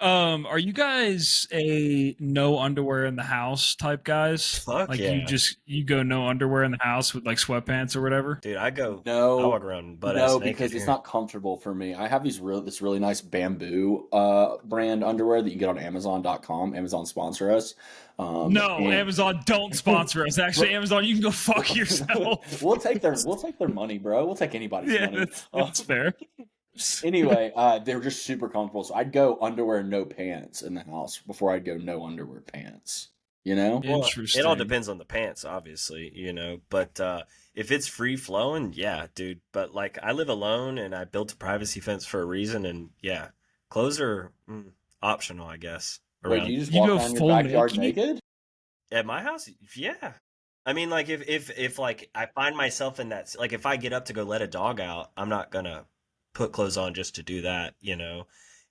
Are you guys a no underwear in the house type guys? Fuck Like yeah. you go no underwear in the house with like sweatpants or whatever? Dude, I walk No, around butt ass no, naked because it's here. not comfortable for me. I have this really nice bamboo brand underwear that you get on Amazon.com. Amazon sponsor us. No, And Amazon don't sponsor us. Actually, Amazon, you can go fuck yourself. we'll take their money, bro. We'll take anybody's Yeah, money. that's fair. Anyway, they're just super comfortable. So I'd go underwear, no pants in the house before I'd go no underwear pants. You know? Well, it all Interesting. depends on the pants, obviously, but if it's free flowing, yeah, dude. But like I live alone and I built a privacy fence for a reason and yeah, clothes are optional, I guess, Wait, do around you just You walk go around your full backyard naked? naked? at my house. Yeah. I mean like if like I find myself in that like if I get up to go let a dog out, I'm not gonna put clothes on just to do that.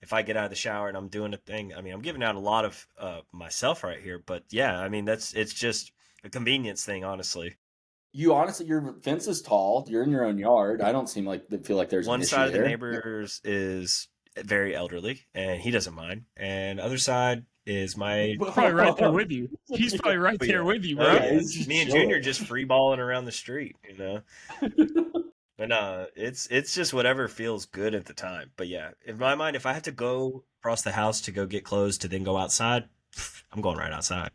If I get out of the shower and I'm doing a thing, I mean, I'm giving out a lot of myself right here, but yeah, I mean, it's just a convenience thing, honestly. You honestly, your fence is tall. You're in your own yard. I don't feel like there's an One issue side of the there. neighbors is very elderly, and he doesn't mind, and the other side is my Probably right there with you. He's Yeah. probably right oh there yeah, with you, oh bro. Yeah, yeah. he's just Me and Junior chilling. just free balling around the street. But it's just whatever feels good at the time. But yeah, in my mind, if I have to go across the house to go get clothes to then go outside, I'm going right outside.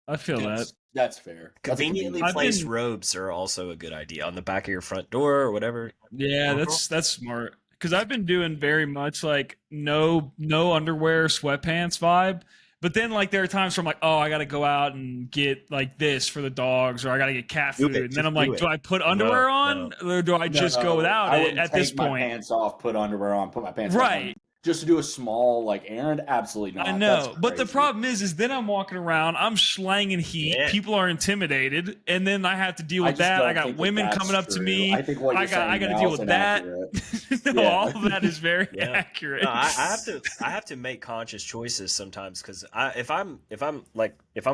I feel that. That's fair. That's a Conveniently convenience I've thing. placed been robes are also a good idea on the back of your front door or whatever. Yeah, Mhm. that's smart. Because I've been doing very much like no underwear, sweatpants vibe. But then like there are times where I'm like, oh, I got to go out and get like this for the dogs, or I got to get cat Do food. it. And then I'm Just do like, do it. I put No, underwear no. on, or do I just go No, without I it wouldn't at this take my point? pants off, put underwear on, put my pants back on Right. just to do a small like errand. Absolutely I not. That's know, but the crazy. problem is then I'm walking around, I'm slanging heat, Yeah. people are intimidated, and then I have to deal I with just that. I don't got think that women that's coming up to true. I me. think what you're I saying got to now deal is with that. inaccurate. No, all Yeah. of that is very Yeah. No, accurate. I have to make conscious choices sometimes because if I'm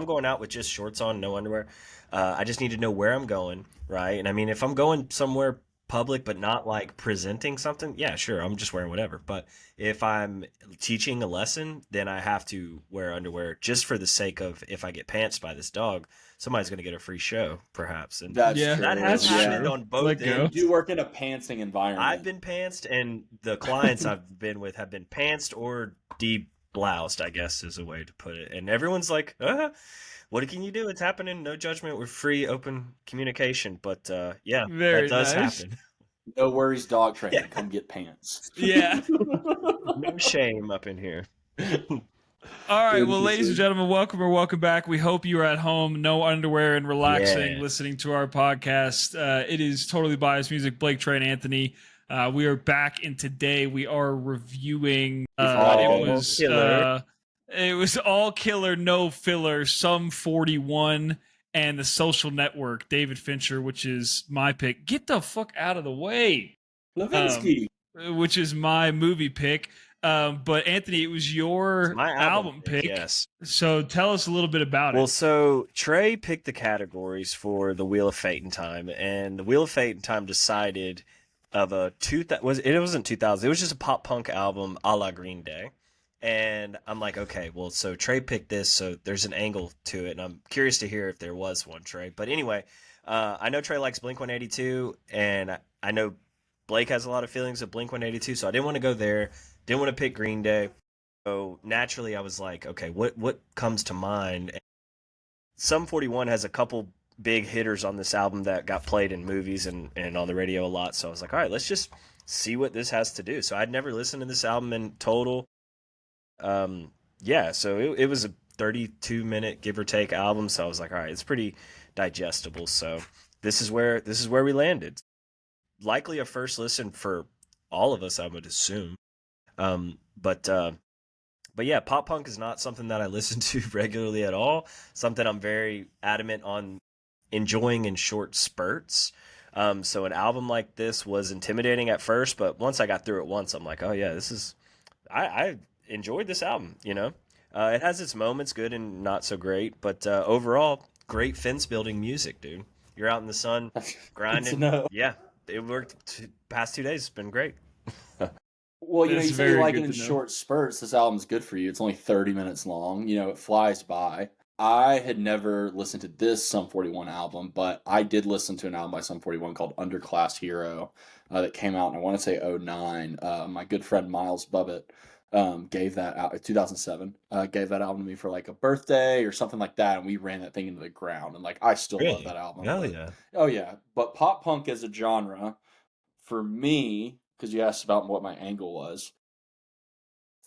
going out with just shorts on, no underwear, I just need to know where I'm going, right? And I mean, if I'm going somewhere public but not like presenting something, yeah, sure, I'm just wearing whatever. But if I'm teaching a lesson, then I have to wear underwear just for the sake of if I get pantsed by this dog, somebody's going to get a free show, perhaps. And That's Yeah, that true. has that's happened Yeah. true. on both Let You go. do ends. work in a pantsing I've environment. been pantsed, and the clients I've been with have been pantsed or de-bloused, I guess is a way to put it. And everyone's like, what can you do? It's happening. No judgment. We're free, open communication. But yeah, that Very does nice. happen. No worries, dog Yeah, training. Come get pants. Yeah. no shame up in here. All right. Well, ladies and Interesting. gentlemen, welcome or welcome back. We hope you are at home, no underwear, and relaxing, Yeah. listening to our podcast. It is Totally Biased Music. Blake, Trey, and Anthony. We are back, and today we are reviewing. You forgot Oh, Evan. killer. It was all killer, no filler. Some 41 and the Social Network. David Fincher, which is my pick. Get the fuck out of the way. Um, Levinsky. which is my movie pick. But Anthony, it was It's your my album album pick, pick. yes. So tell us a little bit about Well, it. so Trey picked the categories for the Wheel of Fate and Time, and the Wheel of Fate and Time decided of a it wasn't 2000. It was just a pop punk album a la Green Day. And I'm like, okay, well, so Trey picked this, so there's an angle to it, and I'm curious to hear if there was one, Trey. But anyway, I know Trey likes Blink 182, and I know Blake has a lot of feelings of Blink 182, so I didn't want to go there. Didn't want to pick Green Day. So naturally, I was like, okay, what comes to mind? Sum 41 has a couple big hitters on this album that got played in movies and on the radio a lot. So I was like, all right, let's just see what this has to do. So I'd never listened to this album in total. Um, yeah, so it was a 32-minute give or take album. So I was like, all right, it's pretty digestible. So this is where we landed. Likely a first listen for all of us, I would assume. But yeah, pop punk is not something that I listen to regularly at all. Something I'm very adamant on enjoying in short spurts. So an album like this was intimidating at first, but once I got through it once, I'm like, oh yeah, I enjoyed this album. It has its moments, good and not so great, but overall, great fence building music, dude. You're out in the sun, Good to grinding. know. Yeah, it worked. Past 2 days, it's been great. Well, you That's say you very like it good in to know. short spurts. This album's good for you. It's only 30 minutes long. It flies by. I had never listened to this Sum 41 album, but I did listen to an album by Sum 41 called Underclass Hero that came out in, I want to say, '09. My good friend Miles Bubbett gave that out 2007. Gave that album to me for like a birthday or something like that, and we ran that thing into the ground. And like, I still love that Really? album. Hell But yeah. oh yeah, but pop punk as a genre for me, because you asked about what my angle was,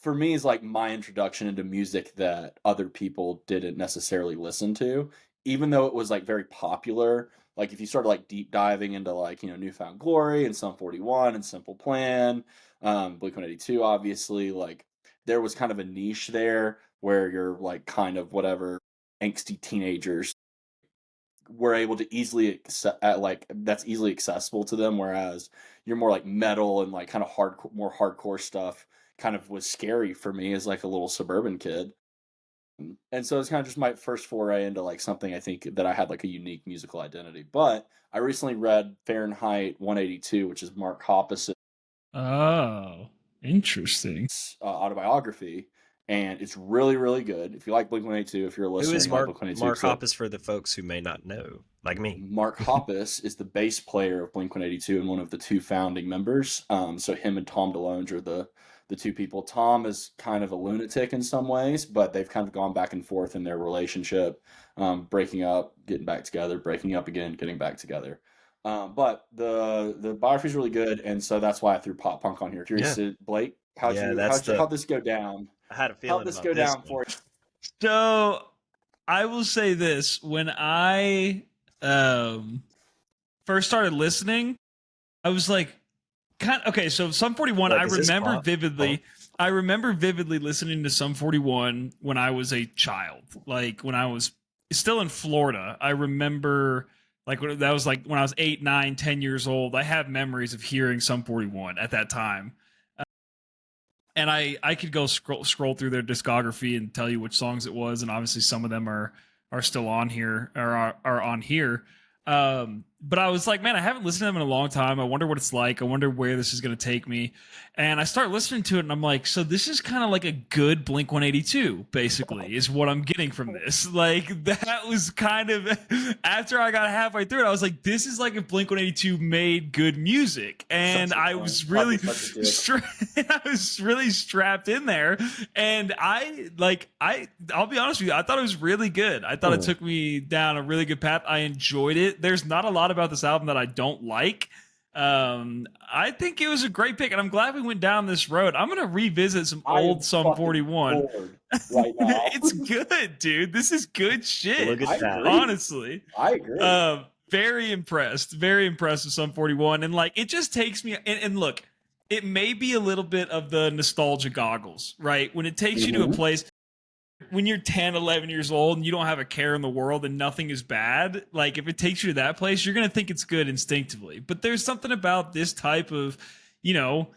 for me is like my introduction into music that other people didn't necessarily listen to, even though it was like very popular. Like if you started like deep diving into like Newfound Glory and Sum 41 and Simple Plan, Blink 182, obviously, like there was kind of a niche there where you're like kind of whatever angsty teenagers were able to easily like that's easily accessible to them, whereas you're more like metal and like kind of hardcore, more hardcore stuff kind of was scary for me as like a little suburban kid. And so it's kind of just my first foray into like something I think that I had like a unique musical identity. But I recently read Fahrenheit 182, which is Mark Hoppus' Oh, interesting. autobiography, and it's really, really good. If you like Blink 182, if you're a Who listener and is you like Mark Blink 182, Mark so Hoppus for the folks who may not know, like me? Mark Hoppus is the bass player of Blink 182 and one of the two founding members. So him and Tom DeLonge are the two people. Tom is kind of a lunatic in some ways, but they've kind of gone back and forth in their relationship, breaking up, getting back together, breaking up again, getting back together. But the biography is really good, and so that's why I threw pop punk on here. Curious, Yeah. Blake, Yeah, that's how'd the this go down? I had a How'd feeling this about go this down one. for So I will say this: when I um, first started listening, I was like, kind okay. So Sum 41, Like, is this pop punk? I remember vividly listening to Sum 41 when I was a child, like when I was still in Florida. I remember like that was like when I was 8, 9, 10 years old. I have memories of hearing Sum 41 at that time. And I could go scroll through their discography and tell you which songs it was, and obviously some of them are still on here or are on here. But I was like, man, I haven't listened to them in a long time. I wonder what it's like. I wonder where this is going to take me. And I start listening to it, and I'm like, so this is kind of like a good Blink 182, basically, is what I'm getting from this. Like that was kind of after I got halfway through it, I was like, this is like if Blink 182 made good music, and such a I point? was I'd really be such a dick. I was really strapped in there, and I'll be honest with you, I thought it was really good. I thought it took me down a really good path. I enjoyed it. There's not a lot about this album that I don't like. I think it was a great pick, and I'm glad we went down this road. I'm gonna revisit some I old am Sum fucking 41. bored right now. It's good, dude. This is good shit. Look at I that. agree. Honestly. I agree. Very impressed. Very impressed with Sum 41. And like it just takes me and look, it may be a little bit of the nostalgia goggles, right? When it takes you to a Mhm. place when you're 10, 11 years old and you don't have a care in the world and nothing is bad, like if it takes you to that place, you're going to think it's good instinctively. But there's something about this type of, you know,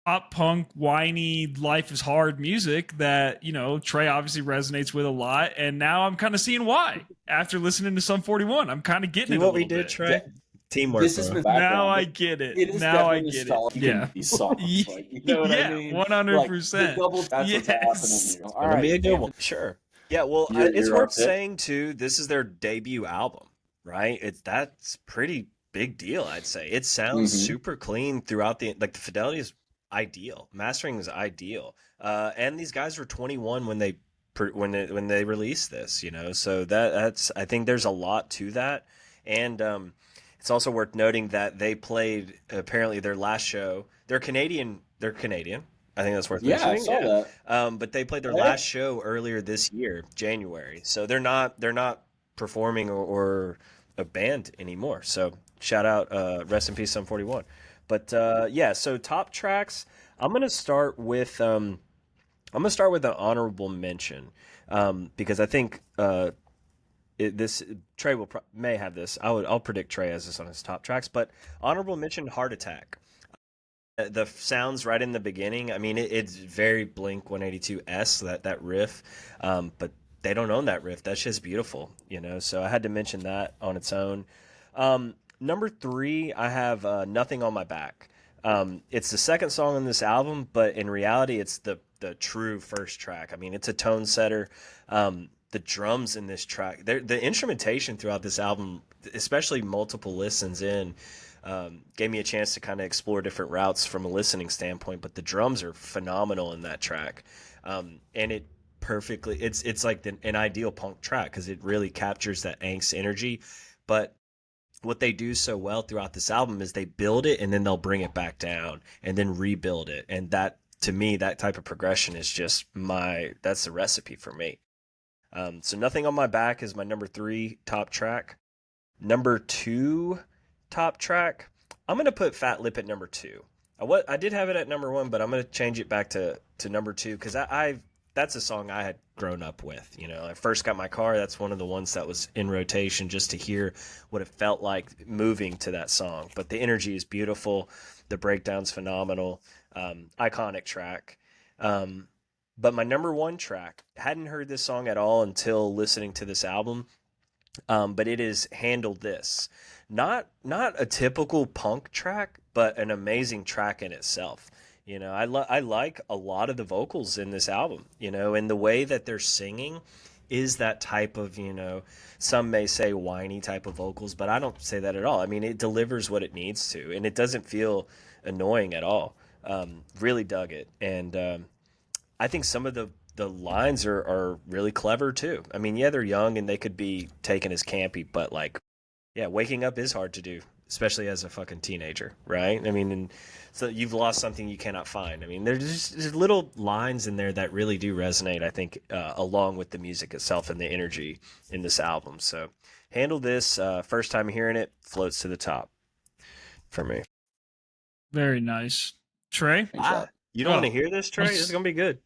pop punk, whiny, life is hard music that, Trey obviously resonates with a lot. And now I'm kind of seeing why after listening to Sum 41. I'm kind of getting See it a what we little did, bit. Trey? Teamwork, This has bro. been Now background. I get it. It is Now I definitely get it. nostalgic Yeah. in these songs. Like, you know what I Yeah, mean? Like the 100%. double. That's what's happening Yes. here. All Gonna be right, a good one. Anthony, Sure. Yeah, well, it's you're our worth pick. saying too, this is their debut album, right? That's pretty big deal, I'd say. It sounds Mm-hmm. super clean throughout the fidelity is ideal. Mastering is ideal. And these guys were 21 when they released this, So that's I think there's a lot to that. And it's also worth noting that they played apparently their last show. They're Canadian. They're Canadian. I think that's worth Yeah, I mentioning. saw Yeah. that. But they played their Hey. last show earlier this year, January. So they're not performing or a band anymore. So shout out, rest in peace, Sum 41. But yeah, so top tracks. I'm gonna start with an honorable mention, because I think this Trey may have this. I'll predict Trey has this on his top tracks. But honorable mention, Heart Attack. The sounds right in the beginning. I mean, it's very Blink 182 s that riff, but they don't own that riff. That's just beautiful, So I had to mention that on its own. Number three, I have Nothing on My Back. It's the second song on this album, but in reality, it's the true first track. I mean, it's a tone setter. The drums in this track, the instrumentation throughout this album, especially multiple listens in, gave me a chance to kind of explore different routes from a listening standpoint. But the drums are phenomenal in that track, and it perfectly. It's like an ideal punk track because it really captures that angst energy, but what they do so well throughout this album is they build it and then they'll bring it back down and then rebuild it. And that, to me, that type of progression is just that's the recipe for me. So Nothing on My Back is my number 3 top track. Number 2 top track, I'm going to put Fat Lip at number 2. I did have it at number 1, but I'm going to change it back to number 2 because that's a song I had grown up with. You know, I first got my car. That's one of the ones that was in rotation just to hear what it felt like moving to that song. But the energy is beautiful. The breakdown's phenomenal. Iconic track. But my number 1 track, hadn't heard this song at all until listening to this album. But it is Handle This. Not a typical punk track, but an amazing track in itself. You know, I like a lot of the vocals in this album, you know, and the way that they're singing is that type of, you know, some may say whiny type of vocals, but I don't say that at all. I mean, it delivers what it needs to, and it doesn't feel annoying at all. Really dug it. And I think some of the lines are really clever too. I mean, yeah, they're young and they could be taken as campy, but like, yeah, waking up is hard to do, especially as a fucking teenager, right? I mean, and so you've lost something you cannot find. I mean, there's little lines in there that really do resonate, I think, along with the music itself and the energy in this album. So Handle This, first time hearing it, floats to the top for me. Very nice. Trey? You don't want to hear this, Trey? This is going to be good.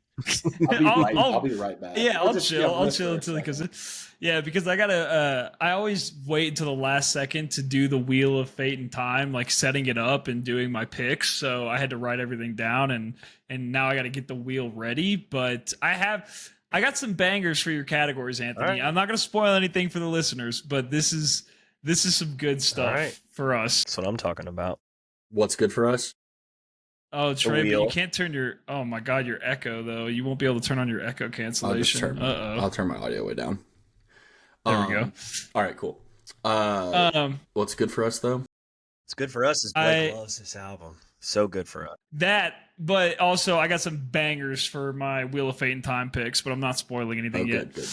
I'll be right back. Yeah, I'll chill until because I gotta. I always wait until the last second to do the Wheel of Fate and Time, like setting it up and doing my picks. So I had to write everything down, and now I got to get the wheel ready. But I got some bangers for your categories, Anthony. Right. I'm not gonna spoil anything for the listeners, but this is some good stuff for us. That's what I'm talking about. What's good for us? Oh, Trey, but you can't turn your... Oh, my God, your echo, though. You won't be able to turn on your echo cancellation. I'll turn my audio way down. There we go. All right, cool. What's good for us, though? What's good for us is Blake loves this album. So good for us. That, but also I got some bangers for my Wheel of Fate and Time picks, but I'm not spoiling anything yet. Good.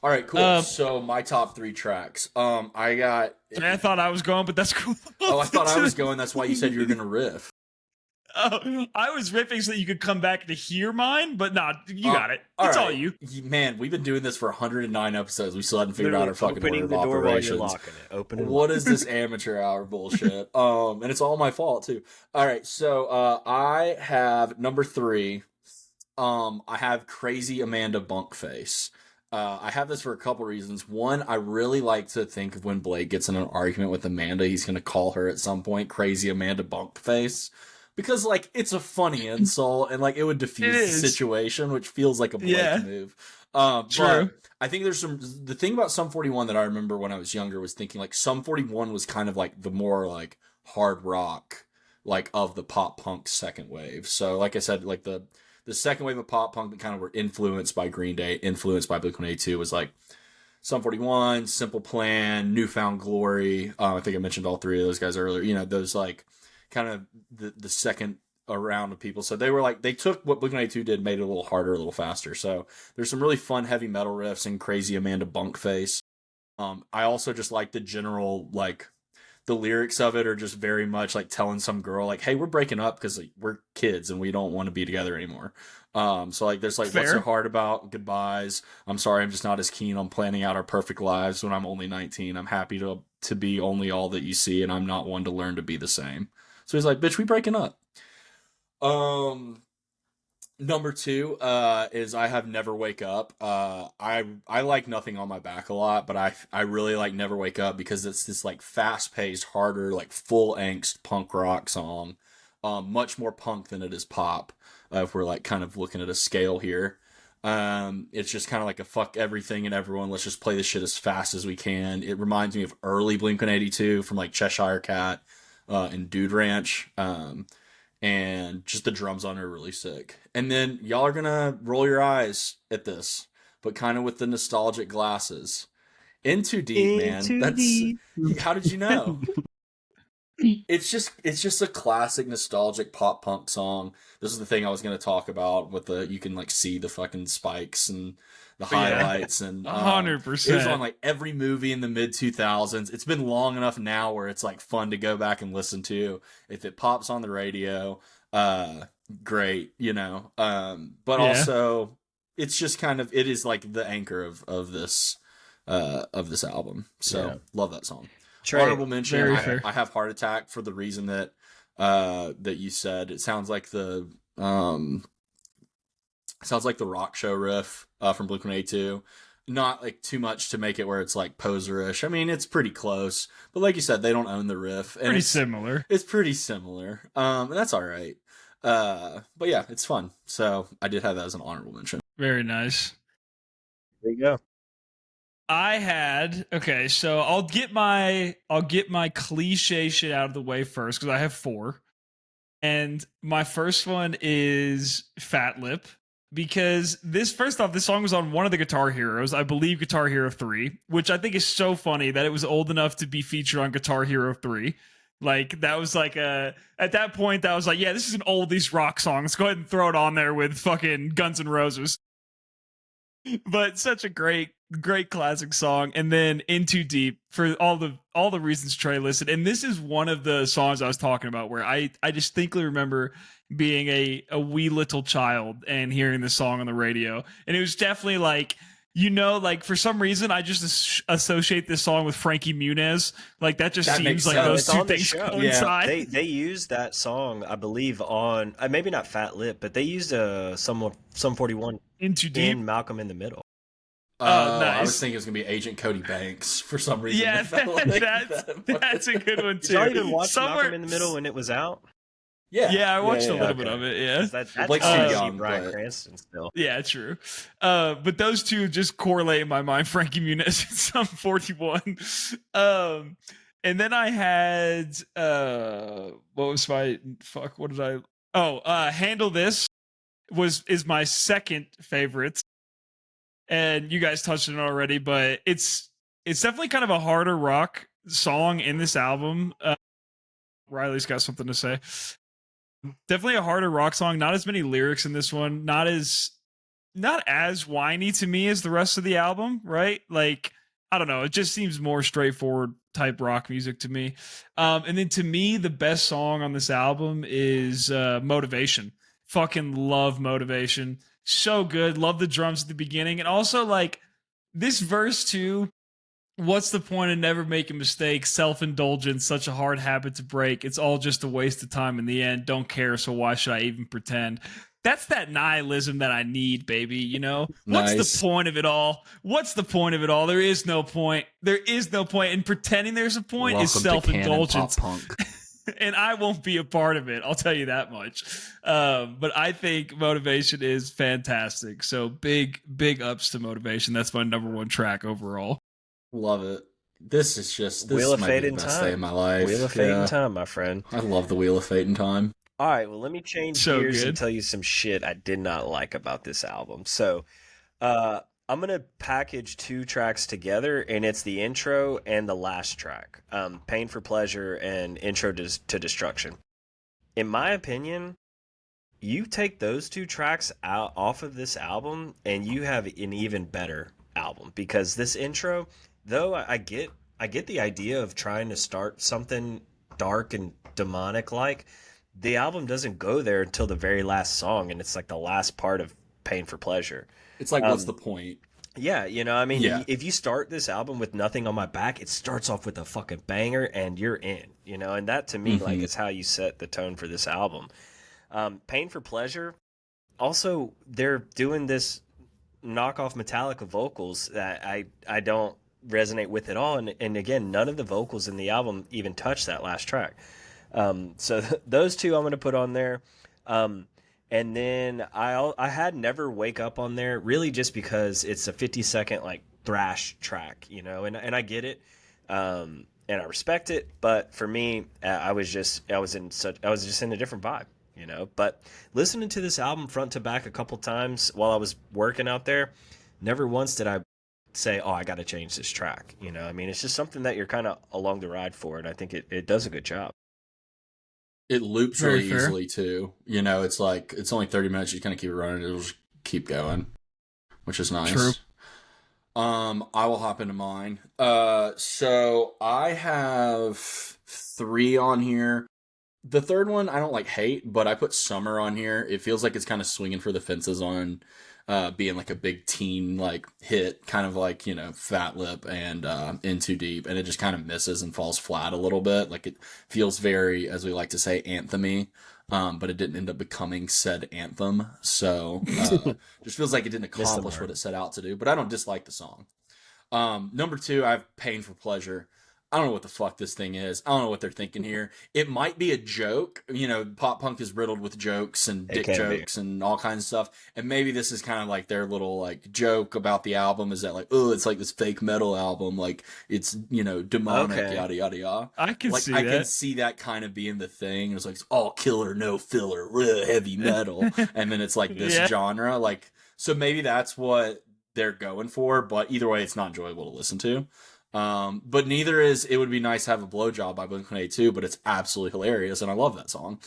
All right, cool. So my top 3 tracks. I thought I was going, but that's cool. I thought I was going. That's why you said you were going to riff. Oh, I was riffing so that you could come back to hear mine, but you got it. It's all you. Man, we've been doing this for 109 episodes. We still haven't figured out our fucking order of operations. What is this amateur hour bullshit? And it's all my fault too. All right, so I have number 3. I have Crazy Amanda Bunkface. I have this for a couple reasons. One, I really like to think of when Blake gets in an argument with Amanda, he's going to call her at some point Crazy Amanda Bunkface. Because, like, it's a funny insult, and, like, it would diffuse the situation, which feels like a Blake move. True. But I think there's the thing about Sum 41 that I remember when I was younger was thinking, like, Sum 41 was kind of, like, the more, like, hard rock, like, of the pop punk second wave. So, like I said, like, the second wave of pop punk that kind of were influenced by Green Day, influenced by Blink-182 was, like, Sum 41, Simple Plan, Newfound Glory. I think I mentioned all 3 of those guys earlier. You know, those, like, kind of the second round of people. So they took what Blink-182 did, made it a little harder, a little faster. So there's some really fun heavy metal riffs in Crazy Amanda Bunkface. I also just like the general, like, the lyrics of it are just very much like telling some girl, like, hey, we're breaking up because, like, we're kids and we don't want to be together anymore. So, like, there's, like, Fair. What's so hard about goodbyes? I'm sorry, I'm just not as keen on planning out our perfect lives when I'm only 19. I'm happy to be only all that you see, and I'm not one to learn to be the same. So he's like, bitch, we breaking up. Number 2 is I have Never Wake Up. I like Nothing on My Back a lot, but I really like Never Wake Up because it's this, like, fast-paced, harder, like, full angst punk rock song. Much more punk than it is pop, if we're, like, kind of looking at a scale here. It's just kind of like a fuck everything and everyone, let's just play this shit as fast as we can. It reminds me of early Blink-182 from, like, Cheshire Cat and Dude Ranch. and just the drums on it are really sick. And then y'all are gonna roll your eyes at this, but kind of with the nostalgic glasses. In Too Deep, man. Into That's deep. how did you know? It's just a classic nostalgic pop punk song. This is the thing I was going to talk about with the you can like see the fucking spikes and the highlights and it was 100%. on like every movie in the mid 2000s. It's been long enough now where it's like fun to go back and listen to. If it pops on the radio, great, but Yeah. also it's just kind of it is like the anchor of this album. So Yeah. love that song. Trey, Honorable mention. Very fair. I have Heart Attack for the reason that that you said. It sounds like the rock show riff from Blink-182. Not like too much to make it where it's like poserish. I mean, it's pretty close, but like you said, they don't own the riff. And Pretty similar. It's pretty similar, and that's all right. But yeah, it's fun. So I did have that as an honorable mention. Very nice. there you go. So I'll get my cliche shit out of the way first because I have 4. And my first one is Fat Lip because this song was on one of the Guitar Heroes, I believe Guitar Hero 3, which I think is so funny that it was old enough to be featured on Guitar Hero 3. Like that was like at that point that was like, yeah, this is an oldies rock song. Let's go ahead and throw it on there with fucking Guns N' Roses. But such a great classic song. And then In Too Deep for all the reasons Trey listed. And this is one of the songs I was talking about where I distinctly remember being a wee little child and hearing this song on the radio. And it was definitely like, like for some reason I just associate this song with Frankie Muniz. Like that just seems like those two things coincide. Yeah. They used that song, I believe, on maybe not Fat Lip, but they used Sum 41 In Too Deep in Malcolm in the Middle. Nice. I was thinking it was gonna be Agent Cody Banks for some reason. Yeah, that's a good one too. Did y'all even watch Somewhere- Malcolm in the Middle when it was out? Yeah, I watched a little okay. bit of it. Yeah, That's Blake's how too I see young, Bryan but- Cranston still. yeah, true. But those two just correlate in my mind. Frankie Muniz and Sum 41. And then I had what was my fuck? What did I? Handle This is my second favorite, and you guys touched on it already, but it's definitely kind of a harder rock song in this album. Riley's got something to say. Definitely a harder rock song. Not as many lyrics in this one. Not as whiny to me as the rest of the album. Right? Like I don't know. It just seems more straightforward type rock music to me. And then to me, the best song on this album is Motivation. Fucking love Motivation. So good. Love the drums at the beginning, and also like this verse too. What's the point of never making mistakes? Self-indulgence, such a hard habit to break. It's all just a waste of time in the end. Don't care, so why should I even pretend? That's that nihilism that I need, baby. What's Nice. the point of it all? What's the point of it all? There is no point. There is no point. And pretending there's a point is self-indulgence. And I won't be a part of it. I'll tell you that much. But I think Motivation is fantastic. So big ups to Motivation. That's my number 1 track overall. Love it. This Wheel of might Fate be the in best Time. day of my life. Wheel of Fate in Time, my friend. I love the Wheel of Fate in Time. All right, well, let me change So gears good. and tell you some shit I did not like about this album. So, I'm going to package 2 tracks together, and it's the intro and the last track, Pain for Pleasure and Intro to Destruction. In my opinion, you take those 2 tracks out off of this album, and you have an even better album, because this intro, though I get the idea of trying to start something dark and demonic like, the album doesn't go there until the very last song, and it's like the last part of Pain for Pleasure. It's like, what's the point? Yeah, if you start this album with Nothing on My Back, it starts off with a fucking banger, and you're in, and that to me, like, is how you set the tone for this album. Pain for Pleasure, also, they're doing this knockoff Metallica vocals that I don't resonate with at all, and again, none of the vocals in the album even touch that last track. So those 2 I'm going to put on there. And then I had Never Wake Up on there, really just because it's a 50-second like thrash track, and I get it, and I respect it, but for me, I was just in a different vibe, you know. But listening to this album front to back a couple times while I was working out there, never once did I say, oh, I got to change this track. You know, I mean, it's just something that you're kind of along the ride for, and I think it does a good job. It loops Very really fair. easily too. You know, it's like it's only 30 minutes. You kind of keep it running. It'll just keep going, which is nice. True. I will hop into mine. So I have 3 on here. The third one I don't like hate, but I put Summer on here. It feels like it's kind of swinging for the fences on being like a big teen like hit, kind of like, you know, Fat Lip and In Too Deep, and it just kind of misses and falls flat a little bit. Like it feels very, as we like to say, anthem-y, but it didn't end up becoming said anthem. So just feels like it didn't accomplish what it set out to do. But I don't dislike the song. Number 2, I have Pain for Pleasure. I don't know what the fuck this thing is. I don't know what they're thinking here. It might be a joke. You know, pop punk is riddled with jokes and dick jokes and all kinds of stuff. And maybe this is kind of like their little like joke about the album, is that like, oh, it's like this fake metal album, like it's, you know, demonic, yada yada yada. I can like, see I that. can see that kind of being the thing. It's like it's all killer, no filler, real heavy metal, and then it's like this genre. Like, so maybe that's what they're going for. But either way, it's not enjoyable to listen to. But neither is It Would Be Nice to Have a Blowjob by Blink-182, but it's absolutely hilarious, and I love that song.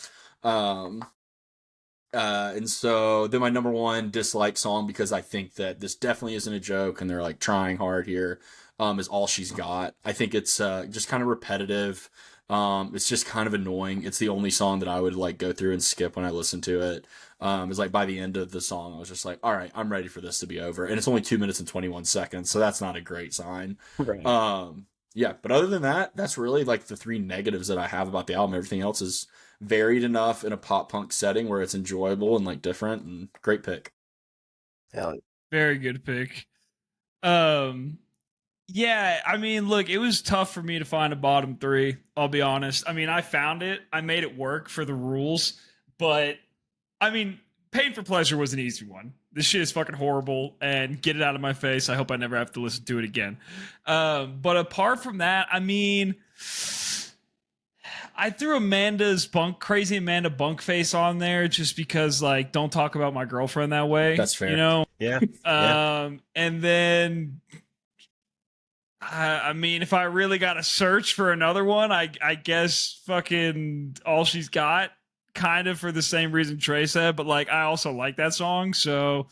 And so then my number 1 dislike song, because I think that this definitely isn't a joke and they're like trying hard here, is All She's Got. I think it's just kind of repetitive. It's just kind of annoying. It's the only song that I would like go through and skip when I listen to it. It's like by the end of the song, I was just like, all right, I'm ready for this to be over. And it's only 2 minutes and 21 seconds, so that's not a great sign. Right. Yeah, but other than that, that's really like the 3 negatives that I have about the album. Everything else is varied enough in a pop punk setting where it's enjoyable and like different, and great pick. Very good pick. Yeah, I mean, look, it was tough for me to find a bottom 3. I'll be honest. I mean, I found it. I made it work for the rules, but I mean, Pain for Pleasure was an easy one. This shit is fucking horrible, and get it out of my face. I hope I never have to listen to it again. But apart from that, I mean, I threw Crazy Amanda Bunk Face on there just because, like, don't talk about my girlfriend that way. That's fair. You know? Yeah. And then, I mean, if I really got to search for another one, I guess fucking All She's Got, kind of for the same reason Trey said, but like, I also like that song. So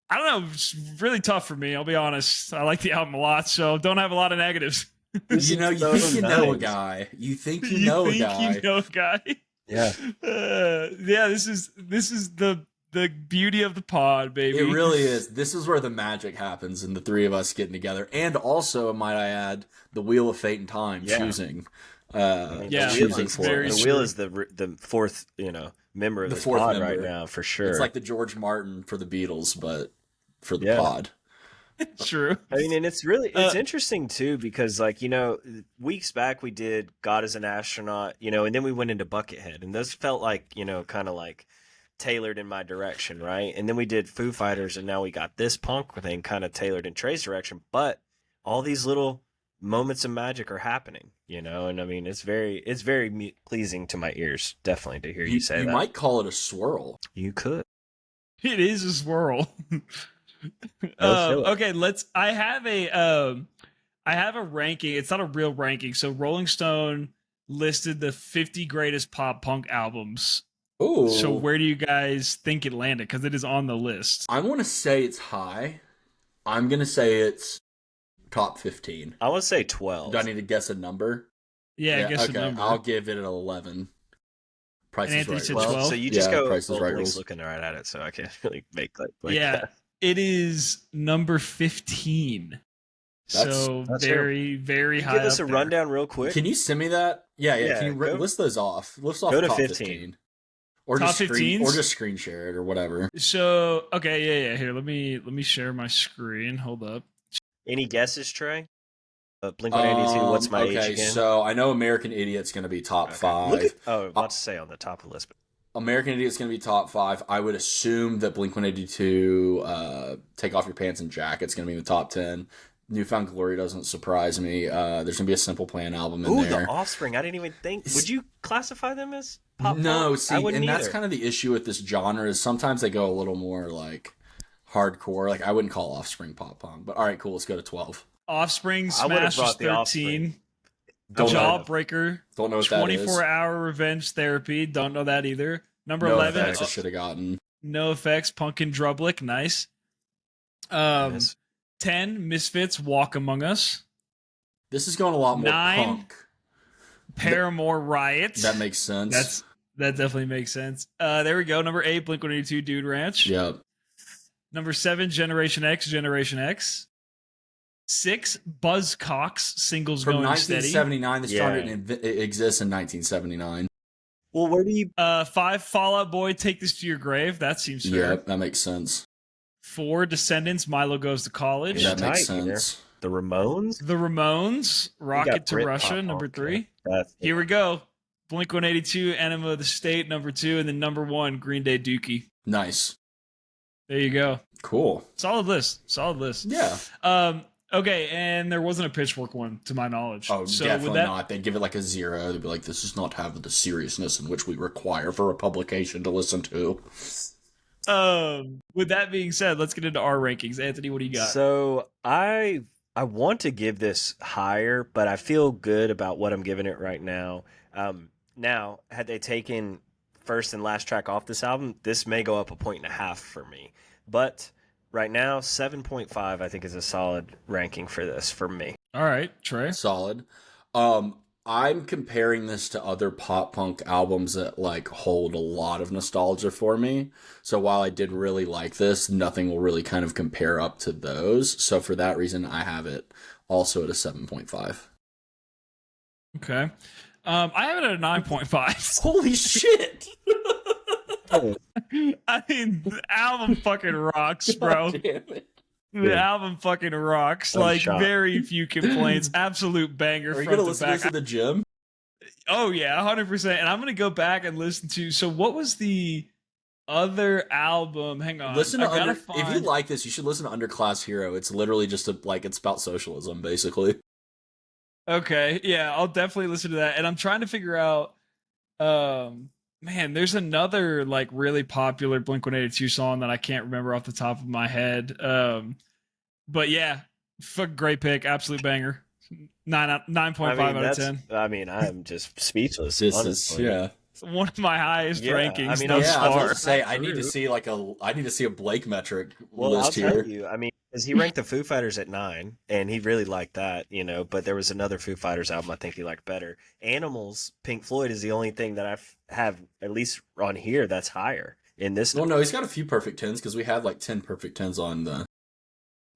I don't know. It's really tough for me. I'll be honest. I like the album a lot, so don't have a lot of negatives. You know, you think you know a guy. You think you know a guy. You know a guy. Yeah. Yeah. This is the beauty of the pod, baby. It really is. This is where the magic happens in the 3 of us getting together, and also, might I add, the Wheel of Fate and Time choosing. Choosing for it. The Wheel is the 4th, you know, member of the pod right now, for sure. It's like the George Martin for the Beatles, but for the pod. True. I mean, and it's interesting too, because like, you know, weeks back we did God is an Astronaut, you know, and then we went into Buckethead, and those felt like, you know, kind of like tailored in my direction, right? And then we did Foo Fighters, and now we got this punk thing kind of tailored in Trey's direction, but all these little moments of magic are happening, you know, and I mean, it's very pleasing to my ears, definitely, to hear you say that. You might call it a swirl. You could. It is a swirl. Okay, I have a ranking. It's not a real ranking. So Rolling Stone listed the 50 greatest pop punk albums. Ooh. So where do you guys think it landed? Because it is on the list. I want to say it's high. I'm going to say it's top 15. I would say 12. Do I need to guess a number? Yeah, guess okay. a number. I'll give it an 11. Price is right. 12? So you just go. Price is right. Looking right at it, so I can't really make like yeah. It is number 15. That's very, very high. Give us a rundown real quick. Can you send me that? Yeah. Can you list those off? List off go to top 15. Or top just screen share it or whatever. So okay, yeah. Here, let me share my screen. Hold up. Any guesses, Trey? Blink-182. What's my age again? So I know American Idiot's going to be top 5. About to say on the top of the list. American Idiot's going to be top 5. I would assume that Blink-182, Take Off Your Pants and Jacket's going to be in the top 10. Newfound Glory doesn't surprise me. There's going to be a Simple Plan album in there. The Offspring. I didn't even think. Would you classify them as pop No, punk. I see, wouldn't and that's either. kind of the issue with this genre is sometimes they go a little more like hardcore. Like I wouldn't call Offspring pop punk, but all right, cool. Let's go to 12. Offspring I would have Smashes brought the Offspring. 13. Don't know. Jawbreaker. Don't know what that is. 24-hour revenge therapy. Don't know that either. Number No 11. effects I should have gotten. No Effects. Punkin Drublick. Nice. Yes. 10. Misfits. Walk Among Us. This is going a lot more 9. punk. Paramore Riot. That makes sense. That definitely makes sense. There we go. Number 8. Blink-182 Dude Ranch. Yep. Number 7. Generation X. Generation X. 6. Buzzcocks. Singles From Going Steady. 1979, this genre it exists in 1979. Well, where do you? 5. Fall Out Boy. Take This to Your Grave. That seems fair. Yep, that makes sense. 4. Descendants. Milo Goes to College. That makes tight, Peter. sense. The Ramones. The Ramones. We Rocket got to Brit Russia. pop Number punk, 3. yeah. Here we go. Blink-182, Enema of the State, number 2, and then number 1, Green Day Dookie. Nice. There you go. Cool. Solid list. Yeah. Okay, and there wasn't a Pitchfork one, to my knowledge. Oh, so definitely not. They'd give it like a 0. They'd be like, this does not have the seriousness in which we require for a publication to listen to. With that being said, let's get into our rankings. Anthony, what do you got? So I want to give this higher, but I feel good about what I'm giving it right now. Now, had they taken first and last track off this album, this may go up 1.5 points for me. But right now, 7.5 I think is a solid ranking for this for me. All right, Trey. Solid. I'm comparing this to other pop punk albums that like hold a lot of nostalgia for me. So while I did really like this, nothing will really kind of compare up to those. So for that reason, I have it also at a 7.5. Okay. I have it at a 9.5. Holy shit! I mean, the album fucking rocks, bro. God damn it. The album fucking rocks. I'm Like, shocked. very few complaints. Absolute banger Are you front gonna to listen to back. this at the gym? Oh yeah, 100%. And I'm gonna go back and listen to. So what was the other album? Hang on. Listen to I gotta if you like this, you should listen to Underclass Hero. It's literally just it's about socialism, basically. Okay, yeah, I'll definitely listen to that. And I'm trying to figure out. Man, there's another like really popular Blink-182 song that I can't remember off the top of my head. But yeah, great pick, absolute banger. 9.5 out of 10. I mean, I'm just speechless. This is honestly. yeah. One of my highest Yeah, rankings I mean, thus Yeah, I was far. about to say I True. need to see I need to see a Blake metric Well, I'll list here. tell you. I mean, because he ranked the Foo Fighters at 9, and he really liked that, But there was another Foo Fighters album I think he liked better. Animals, Pink Floyd is the only thing that I have at least on here that's higher in this. Well, no, he's got a few perfect 10s because we had like 10 perfect 10s on the.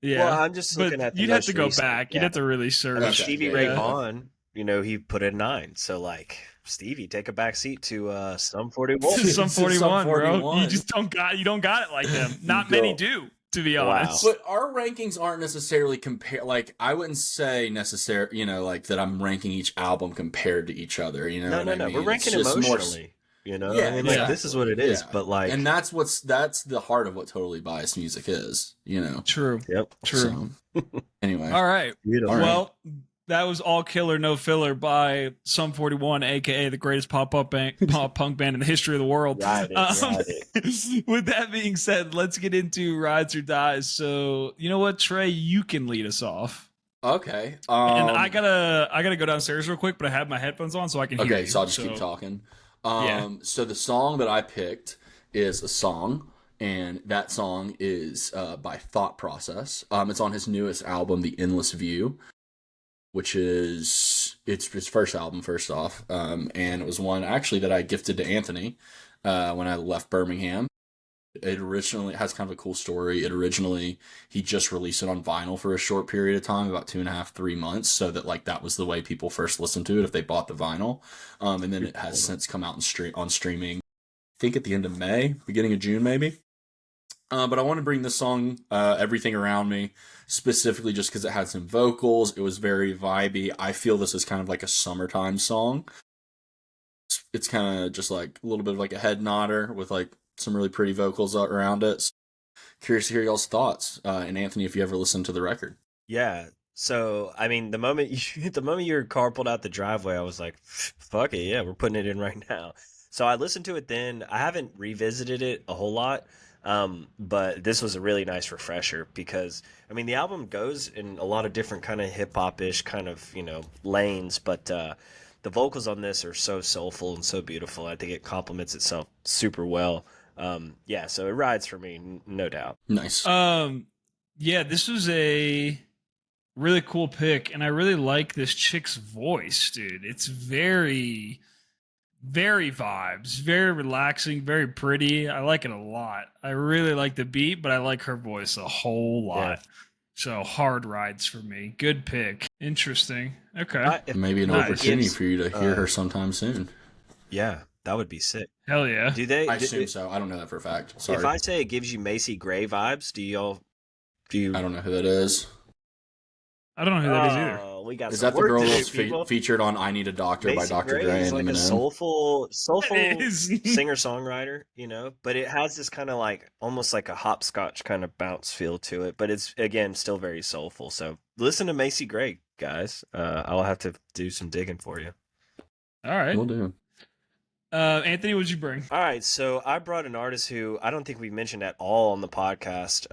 Yeah, Well, I'm just looking but at. The you'd have most to go recent. back. You'd Yeah. have to really search. Okay. Stevie yeah, Ray yeah. Vaughan, he put it 9. So like, Stevie, take a back seat to Sum 41. Some Some 41, bro. 41. You just don't got it like them. Not many do, to be Wow. honest. But our rankings aren't necessarily like I wouldn't say like that I'm ranking each album compared to each other. You know? No, what no, I no. mean? We're ranking It's just more- emotionally. Yeah, I mean, like this is what it is. yeah. But like, and that's the heart of what totally biased music is. True. yep, True. So, anyway, All right. beautiful. All right. Well, that was All Killer No Filler by Sum 41, aka the greatest pop punk band in the history of the world. Ride it. With that being said, let's get into Rides or Dies. So, you know what, Trey, you can lead us off. okay. And I gotta go downstairs real quick, but I have my headphones on so I can hear you. Okay, so I'll just keep talking. So the song that I picked is a song, and that song is by Thought Process. It's on his newest album, The Endless View, which is it's his first album, first off. And it was one actually that I gifted to Anthony when I left Birmingham. It originally has kind of a cool story. He just released it on vinyl for a short period of time, about 2.5, 3 months, so that like that was the way people first listened to it if they bought the vinyl. And then it has since come out on streaming. I think at the end of May, beginning of June, maybe. But I want to bring this song, Everything Around Me, specifically just because it had some vocals. It was very vibey. I feel this is kind of like a summertime song. It's kind of just like a little bit of like a head nodder with like some really pretty vocals around it. So, curious to hear y'all's thoughts. And Anthony, if you ever listened to the record. Yeah. So I mean, the moment your car pulled out the driveway, I was like, "Fuck it, yeah, we're putting it in right now." So I listened to it then. I haven't revisited it a whole lot, but this was a really nice refresher because I mean the album goes in a lot of different kind of hip hop ish kind of lanes, but the vocals on this are so soulful and so beautiful. I think it complements itself super well. Yeah, so it rides for me, no doubt. Nice. Yeah, this was a really cool pick, and I really like this chick's voice, dude. It's very, very vibes, very relaxing, very pretty. I like it a lot. I really like the beat, but I like her voice a whole lot. Yeah. So hard rides for me. Good pick. Interesting. Okay. Maybe an Nice. opportunity for you to hear her sometime soon. Yeah, that would be sick. Hell yeah. Do they? I assume so. I don't know that for a fact. Sorry. If I say it gives you Macy Gray vibes, do you? I don't know who that is. I don't know who that is either. We got Is some that the work girl to do, that's people. featured on "I Need a Doctor" by Macy Dr. Gray Dre is and like a Eminem? soulful It is. singer-songwriter, but it has this kind of like almost like a hopscotch kind of bounce feel to it, but it's again still very soulful. So listen to Macy Gray, guys. I'll have to do some digging for you. All right. We'll do. Anthony, what'd you bring? All right, so I brought an artist who I don't think we mentioned at all on the podcast,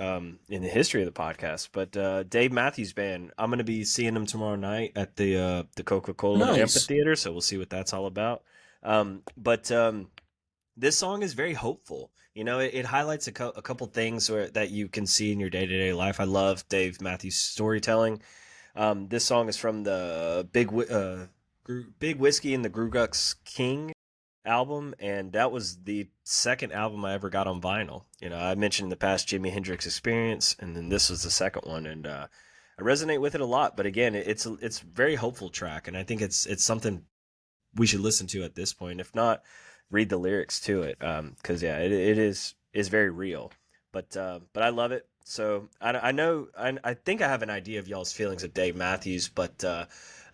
in the history of the podcast, but Dave Matthews Band. I'm going to be seeing him tomorrow night at the Coca-Cola Nice. Amphitheater, so we'll see what that's all about. But this song is very hopeful. It highlights a couple things that you can see in your day-to-day life. I love Dave Matthews' storytelling. This song is from the Big Whiskey and the Grugux King album, and that was the second album I ever got on vinyl. I mentioned in the past Jimi Hendrix Experience, and then this was the second one, and I resonate with it a lot. But again, it's a very hopeful track, and I think it's something we should listen to at this point. If not, read the lyrics to it, because it is very real. But I love it. So I know I think I have an idea of y'all's feelings of Dave Matthews, but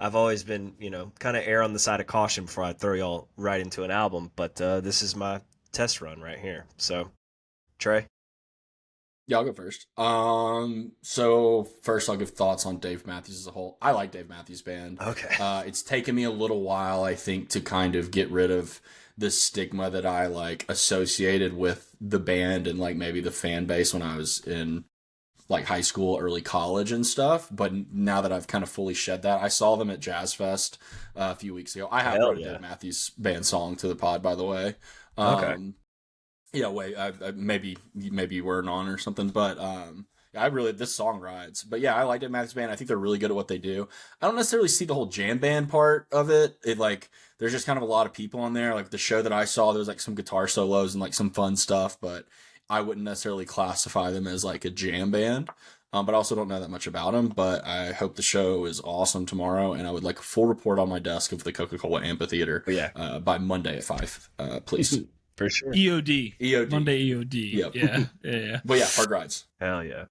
I've always been, kind of err on the side of caution before I throw y'all right into an album. But this is my test run right here. So, Trey? Yeah, I'll go first. So first I'll give thoughts on Dave Matthews as a whole. I like Dave Matthews Band. Okay. It's taken me a little while, I think, to kind of get rid of the stigma that I associated with the band and maybe the fan base when I was in high school, early college and stuff. But now that I've kind of fully shed that, I saw them at Jazz Fest a few weeks ago. I have brought a Dave Matthews Band song to the pod, by the way. Okay. Yeah, wait, maybe you weren't on or something, but this song rides. But yeah, I like Dave Matthews Band. I think they're really good at what they do. I don't necessarily see the whole jam band part of it. There's just kind of a lot of people on there. The show that I saw, there was some guitar solos and some fun stuff, but I wouldn't necessarily classify them as a jam band. But I also don't know that much about them. But I hope the show is awesome tomorrow, and I would like a full report on my desk of the Coca-Cola Amphitheater by Monday at 5, please. For sure. EOD. Monday EOD. Yep. Yeah. But yeah, hard rides. Hell yeah.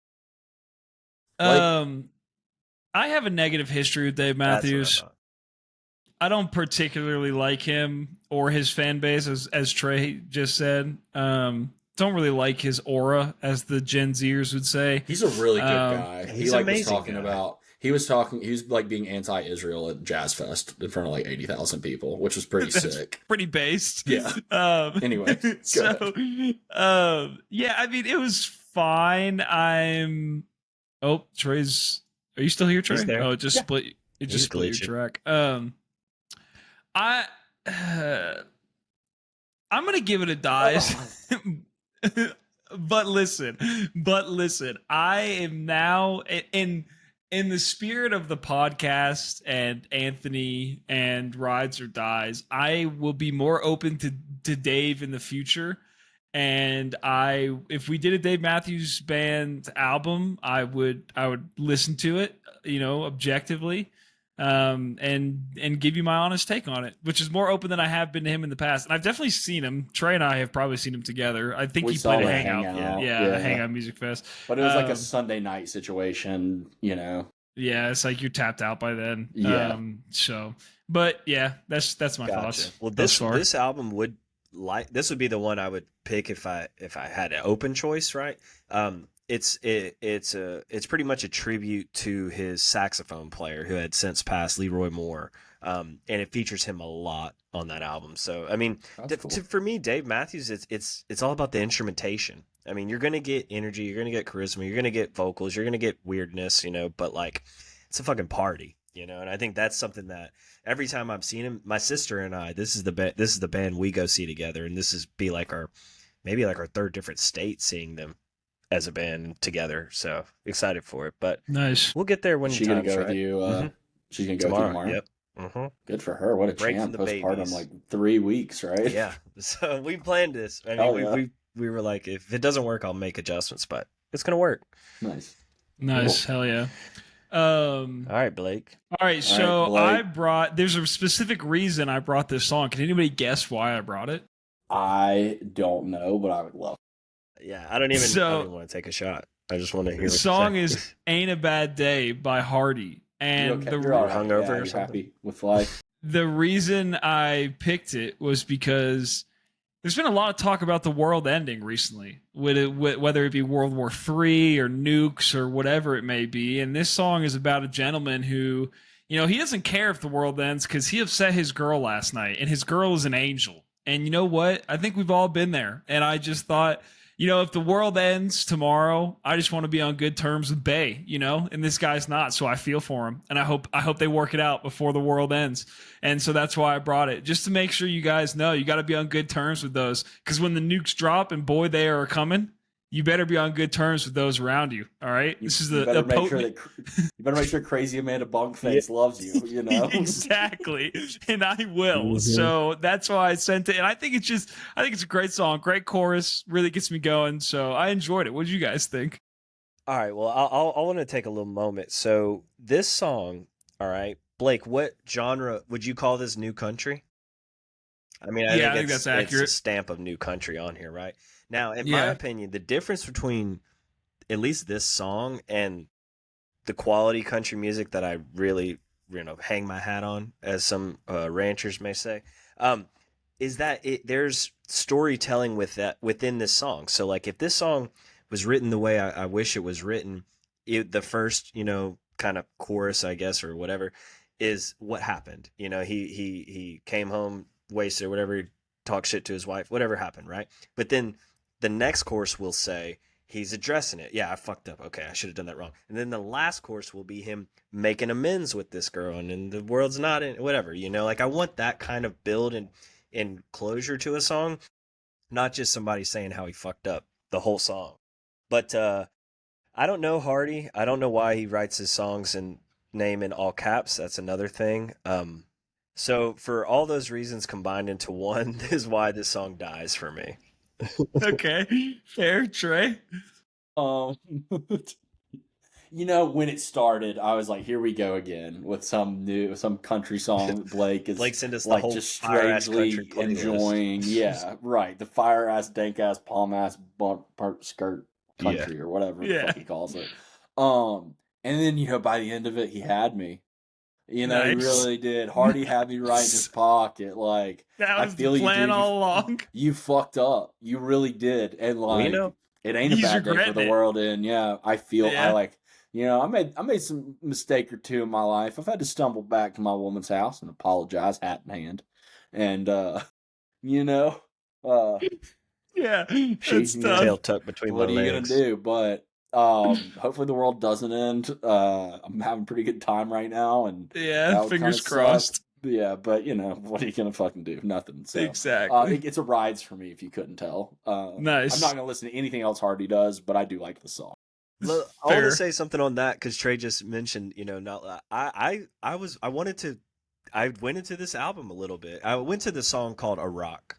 I have a negative history with Dave Matthews. I don't particularly like him or his fan base, as Trey just said. Don't really like his aura, as the Gen Zers would say. He's a really good guy. He's was talking about. He was being anti-Israel at Jazz Fest in front of 80,000 people, which was pretty sick. Pretty based. Yeah. Anyway, so yeah, I mean, it was fine. Trey's. Are you still here, Trey? He's there. Oh, it just split. It just split your track. I'm gonna give it a dice. But listen, I am now in the spirit of the podcast and Anthony and Rides or Dies. I will be more open to Dave in the future. And if we did a Dave Matthews Band album, I would listen to it, objectively, and give you my honest take on it, which is more open than I have been to him in the past. And I've definitely seen him. Trey and I have probably seen him together. I think he played a Hangout. Yeah, Hangout Music Fest. But it was a Sunday night situation, Yeah, it's you're tapped out by then. Yeah. But yeah, that's my thoughts. Well, this album would be the one I would pick if I had an open choice, right? it's pretty much a tribute to his saxophone player who had since passed, Leroy Moore, and it features him a lot on that album. So I mean, That's cool. for me, Dave Matthews, it's all about the instrumentation. I mean, you're gonna get energy, you're gonna get charisma, you're gonna get vocals, you're gonna get weirdness, but like it's a fucking party, and I think that's something that every time I've seen him, my sister and I, this is the band we go see together, and this is be like maybe like our third different state seeing them as a band together. So excited for it, but Nice. we'll get there when She's the gonna time's go with right. you. Mhm. She's gonna go with you tomorrow. Yep. Mm-hmm. Good for her. What a Break champ. from the Postpartum, babies. like 3 weeks, right? Yeah. So we planned this. I Hell mean, yeah. we were like, if it doesn't work, I'll make adjustments, but it's gonna work. Nice. Nice. Hell yeah. All right, Blake. All right, so Blake. there's a specific reason I brought this song. Can anybody guess why I brought it? I don't know, but I would love. Yeah, I don't even want to take a shot. I just want to hear The song is "Ain't a Bad Day" by Hardy, and You're all right. hungover or You're something? happy with life. the reason I picked it was because there's been a lot of talk about the world ending recently, whether it be World War III or nukes or whatever it may be. And this song is about a gentleman who, he doesn't care if the world ends because he upset his girl last night, and his girl is an angel. And you know what? I think we've all been there. And I just thought, if the world ends tomorrow, I just want to be on good terms with Bay, and this guy's not, so I feel for him. And I hope they work it out before the world ends. And so that's why I brought it, just to make sure you guys know you got to be on good terms with those. Because when the nukes drop, and boy, they are coming, you better be on good terms with those around you. All right. This is you better make sure Crazy Amanda Bunkface loves you. Exactly, and I will. Mhm. So that's why I sent it, and I think it's a great song, great chorus, really gets me going. So I enjoyed it. What did you guys think? All right. Well, I want to take a little moment. So this song, all right, Blake, what genre would you call this? New country? I mean, I think that's accurate. It's a stamp of new country on here, right? Now, in my Yeah. opinion, the difference between at least this song and the quality country music that I really, hang my hat on, as some ranchers may say, is that there's storytelling within this song. So, like, if this song was written the way I wish it was written, the first, kind of chorus, I guess, or whatever, is what happened. He came home wasted or whatever, he talked shit to his wife, whatever happened, right? But then the next course will say he's addressing it. Yeah, I fucked up. Okay, I should have done that wrong. And then the last course will be him making amends with this girl, and the world's not in whatever. Like I want that kind of build and closure to a song, not just somebody saying how he fucked up the whole song. But I don't know Hardy. I don't know why he writes his songs and name in all caps. That's another thing. So for all those reasons combined into one is why this song dies for me. Okay, fair, Trey. When it started, I was like, "Here we go again with some country song." that Blake sent us the like whole just fire-ass strangely country playlist. enjoying. Yeah, right. The fire ass, dank ass, palm ass, part skirt country or whatever the fuck he calls it. And then by the end of it, he had me. Nice. He really did. Hardy had me right in his pocket. Like, That was I feel the plan all along. You fucked up. You really did. And like, it ain't He's a bad day for regretting the it. world. And yeah, I feel Yeah. I made some mistake or two in my life. I've had to stumble back to my woman's house and apologize, hat in hand. And Yeah, She- that's tough. Tail tucked between what my are you legs. gonna do? But hopefully the world doesn't end. I'm having a pretty good time right now, and Yeah, that would fingers kinda crossed. suck. Yeah, but what are you gonna fucking do? Nothing. So Exactly. it's a rides for me if you couldn't tell. Nice. I'm not gonna listen to anything else Hardy does, but I do like the song. Look, I want Fair. to say something on that because Trey just mentioned, I went into this album a little bit. I went to the song called "A Rock,"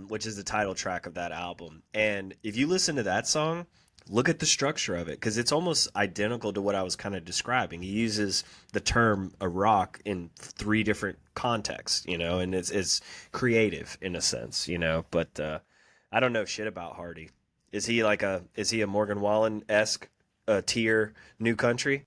which is the title track of that album. And if you listen to that song, look at the structure of it because it's almost identical to what I was kind of describing. He uses the term "a rock" in 3 different contexts, and it's creative in a sense, But I don't know shit about Hardy. Is he a Morgan Wallen-esque tier new country?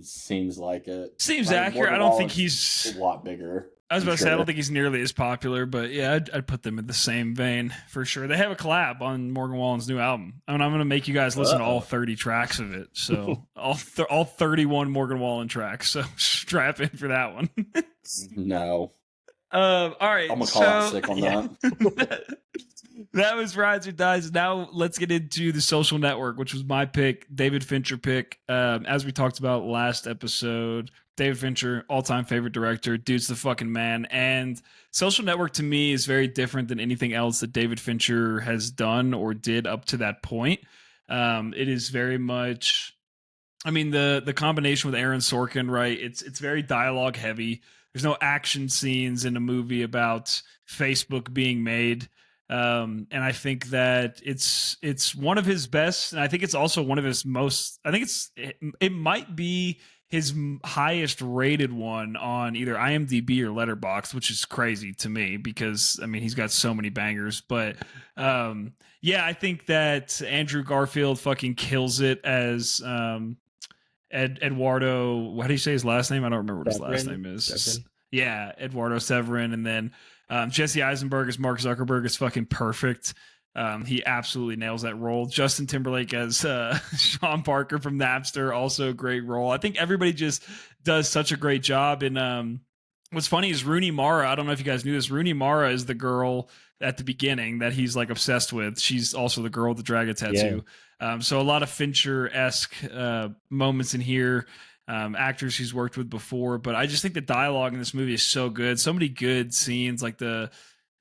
Seems like it. Seems Like, accurate. Morgan I don't think Wallen's he's. a lot bigger. I was about to say, I Sure. don't think he's nearly as popular, but yeah, I'd put them in the same vein for sure. They have a collab on Morgan Wallen's new album. I mean, I'm going to make you guys listen to all 30 tracks of it. So all 31 Morgan Wallen tracks. So strap in for that one. No. All right. I'm gonna call out sick on that. That was Rides or Dies. Now let's get into The Social Network, which was my pick, David Fincher pick. As we talked about last episode, David Fincher, all-time favorite director. Dude's the fucking man. And Social Network to me is very different than anything else that David Fincher has done or did up to that point. It is very much, I mean, the combination with Aaron Sorkin, right? It's very dialogue heavy. There's no action scenes in a movie about Facebook being made. And I think that it's one of his best, and I think it's also one of his most. I think it might be his highest rated one on either IMDb or Letterboxd, which is crazy to me because I mean he's got so many bangers. But yeah, I think that Andrew Garfield fucking kills it as Eduardo. How do you say his last name? I don't remember what his last name is. Severin. Yeah, Eduardo Severin, and then Jesse Eisenberg as Mark Zuckerberg is fucking perfect. He absolutely nails that role. Justin Timberlake as Sean Parker from Napster, also a great role. I think everybody just does such a great job. And what's funny is Rooney Mara. I don't know if you guys knew this. Rooney Mara is the girl at the beginning that he's like obsessed with. She's also the girl with the dragon tattoo. Yeah. So a lot of Fincher-esque moments in here. Actors he's worked with before, but I just think the dialogue in this movie is so good. So many good scenes, like the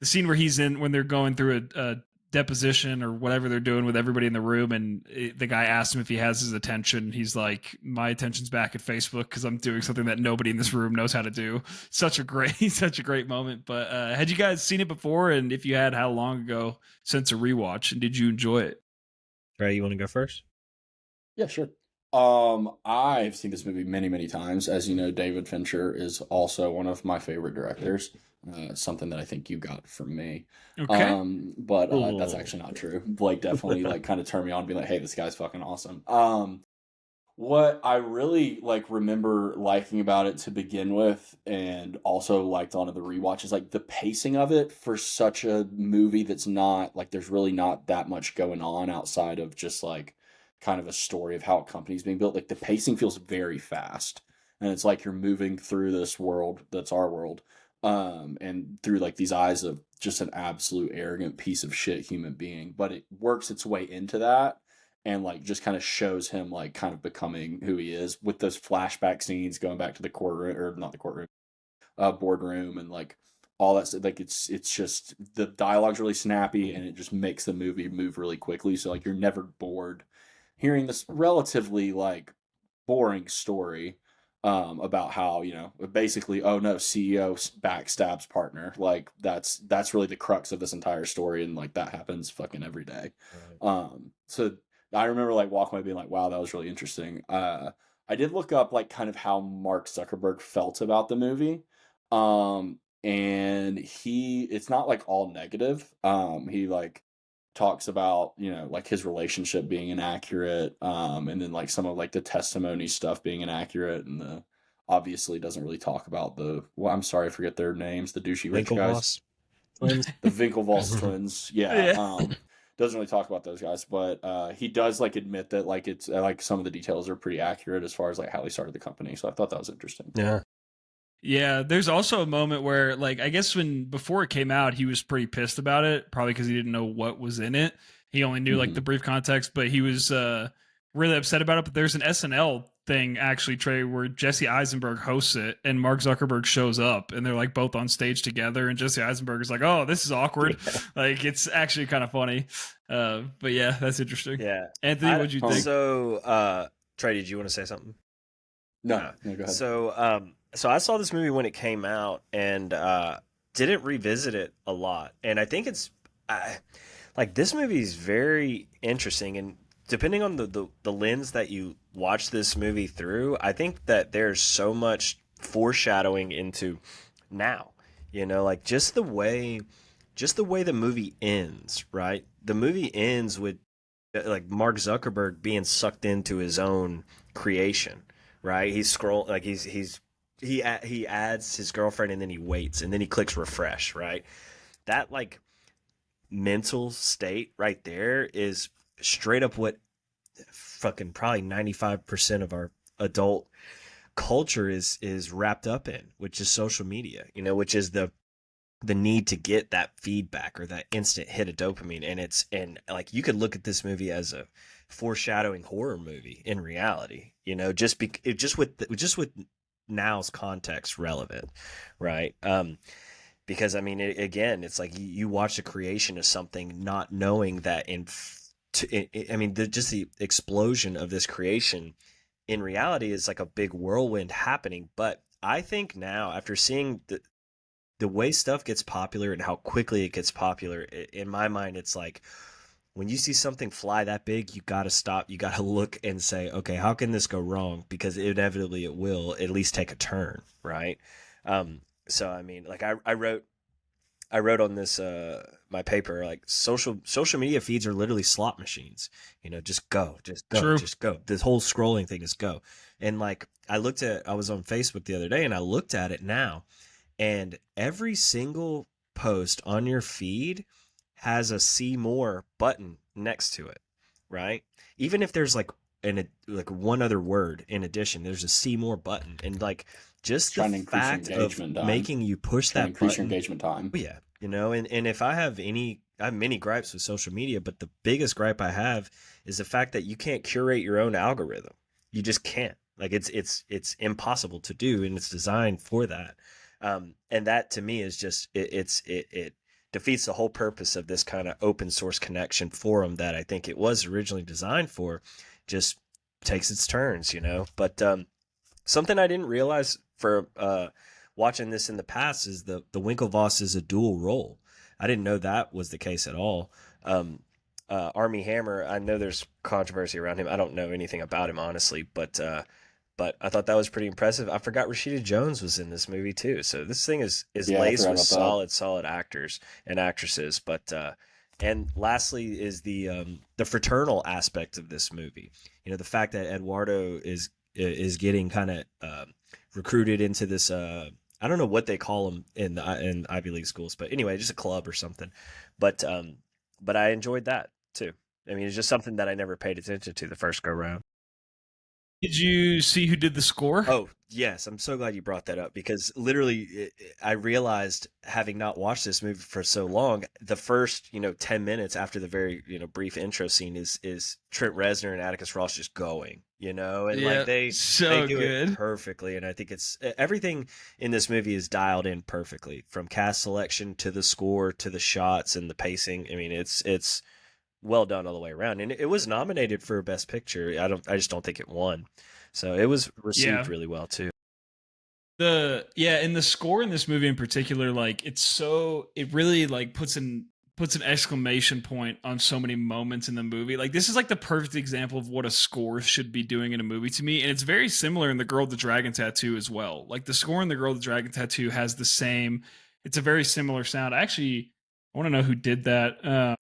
scene where he's in when they're going through a deposition or whatever they're doing with everybody in the room, and the guy asks him if he has his attention. He's like, "My attention's back at Facebook because I'm doing something that nobody in this room knows how to do." Such a great moment. But had you guys seen it before? And if you had, how long ago since a rewatch? And did you enjoy it? Trey, you want to go first? Yeah, sure. I've seen this movie many, many times. As you know, David Fincher is also one of my favorite directors. Something that I think you got from me. Okay. But that's actually not true. Blake definitely like kind of turned me on and be like, hey, this guy's fucking awesome. What I really like remember liking about it to begin with, and also liked on the rewatch, is like the pacing of it for such a movie that's not like there's really not that much going on outside of just like kind of a story of how a company's being built. Like the pacing feels very fast, and it's like you're moving through this world that's our world, and through like these eyes of just an absolute arrogant piece of shit human being. But it works its way into that, and like just kind of shows him like kind of becoming who he is with those flashback scenes going back to the courtroom, or not the courtroom, boardroom, and like all that stuff. Like it's just the dialogue's really snappy, and it just makes the movie move really quickly. So like you're never bored hearing this relatively like boring story about how, you know, basically, oh no, CEO backstabs partner. Like that's really the crux of this entire story, and like that happens fucking every day. Right. So I remember like walking away being like, wow, that was really interesting. I did look up like kind of how Mark Zuckerberg felt about the movie. And it's not like all negative. He like talks about, you know, like his relationship being inaccurate, and then like some of like the testimony stuff being inaccurate, and obviously doesn't really talk about I'm sorry, I forget their names, the douchey rich guys. Twins. The Winklevoss twins. Yeah. Doesn't really talk about those guys, but he does like admit that like it's like some of the details are pretty accurate as far as like how he started the company. So I thought that was interesting. Yeah. Yeah, there's also a moment where, like, I guess before it came out, he was pretty pissed about it, probably because he didn't know what was in it. He only knew like the brief context, but he was really upset about it. But there's an SNL thing actually, Trey, where Jesse Eisenberg hosts it, and Mark Zuckerberg shows up, and they're like both on stage together, and Jesse Eisenberg is like, "Oh, this is awkward." Yeah. Like it's actually kind of funny. But yeah, that's interesting. Yeah, Anthony, what'd you think? So, Trey, did you want to say something? No, go ahead. So I saw this movie when it came out, and didn't revisit it a lot. And I think it's like this movie is very interesting, and depending on the lens that you watch this movie through, I think that there's so much foreshadowing into now. You know, like just the way the movie ends, right? The movie ends with like Mark Zuckerberg being sucked into his own creation, right? He's he adds his girlfriend and then he waits and then he clicks refresh, right? That like mental state right there is straight up what fucking probably 95% of our adult culture is wrapped up in, which is social media, which is the need to get that feedback or that instant hit of dopamine. And like you could look at this movie as a foreshadowing horror movie in reality, just with now's context relevant, right? Because I mean, again, it's like you watch the creation of something, not knowing that I mean, just the explosion of this creation in reality is like a big whirlwind happening. But I think now, after seeing the way stuff gets popular and how quickly it gets popular, in my mind, it's like when you see something fly that big, you got to stop. You got to look and say, okay, how can this go wrong? Because inevitably it will at least take a turn, right? So I mean, like I wrote on this my paper, like social media feeds are literally slot machines. Just go, just go, True. just go. This whole scrolling thing is go. And like I was on Facebook the other day and I looked at it now, and every single post on your feed has a see more button next to it, right? Even if there's like one other word in addition, there's a see more button. And like It's just the trying to increase your fact of engagement time. making you push Trying to that increase your button. engagement time. Oh, yeah, and if I have many gripes with social media, but the biggest gripe I have is the fact that you can't curate your own algorithm. You just can't. Like it's impossible to do, and it's designed for that. And that to me is just it defeats the whole purpose of this kind of open source connection forum that I think it was originally designed for. Just takes its turns. But something I didn't realize for watching this in the past is the Winklevoss is a dual role. I didn't know that was the case at all. Army Hammer, I know there's controversy around him. I don't know anything about him honestly, but I thought that was pretty impressive. I forgot Rashida Jones was in this movie too. So this thing is Yeah, I laced forgot with about that. solid actors and actresses. But and lastly is the fraternal aspect of this movie. The fact that Eduardo is getting kind of recruited into this. I don't know what they call them in Ivy League schools, but anyway, just a club or something. But I enjoyed that too. I mean, it's just something that I never paid attention to the first go round. Did you see who did the score? Oh, yes. I'm so glad you brought that up because literally I realized, having not watched this movie for so long, the first, 10 minutes after the very, brief intro scene is Trent Reznor and Atticus Ross just going, and like Yeah, they so do it good. perfectly. And I think it's everything in this movie is dialed in perfectly, from cast selection to the score to the shots and the pacing. I mean, it's well done all the way around. And it was nominated for Best Picture. I just don't think it won. So it was received Yeah. really well too. And the score in this movie in particular, like it really like puts an exclamation point on so many moments in the movie. Like this is like the perfect example of what a score should be doing in a movie to me. And it's very similar in The Girl with the Dragon Tattoo as well. Like the score in The Girl with the Dragon Tattoo has the same, it's a very similar sound. Actually, I want to know who did that.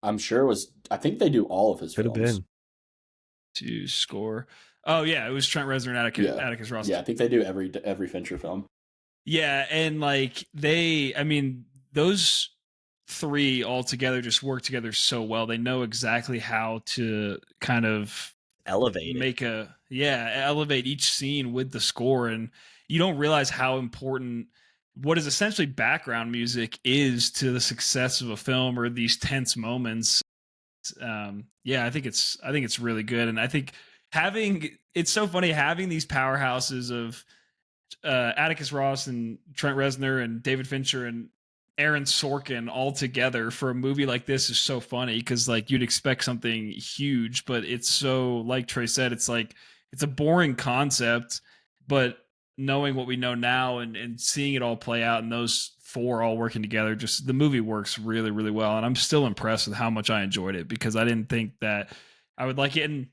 I'm sure it was. I think they do all of his Could have films. been. To score. Oh yeah, it was Trent Reznor and Yeah, Atticus Ross. yeah. I think they do every Fincher film. Yeah, and like I mean, those three all together just work together so well. They know exactly how to kind of Elevated. elevate each scene with the score, and you don't realize how important what is essentially background music is to the success of a film or these tense moments. Yeah, I think it's really good, and I think having it's so funny having these powerhouses of Atticus Ross and Trent Reznor and David Fincher and Aaron Sorkin all together for a movie like this is so funny because like you'd expect something huge, but it's so like Trey said, it's like it's a boring concept, but knowing what we know now and seeing it all play out and those four all working together, just the movie works really, really well. And I'm still impressed with how much I enjoyed it because I didn't think that I would like it. And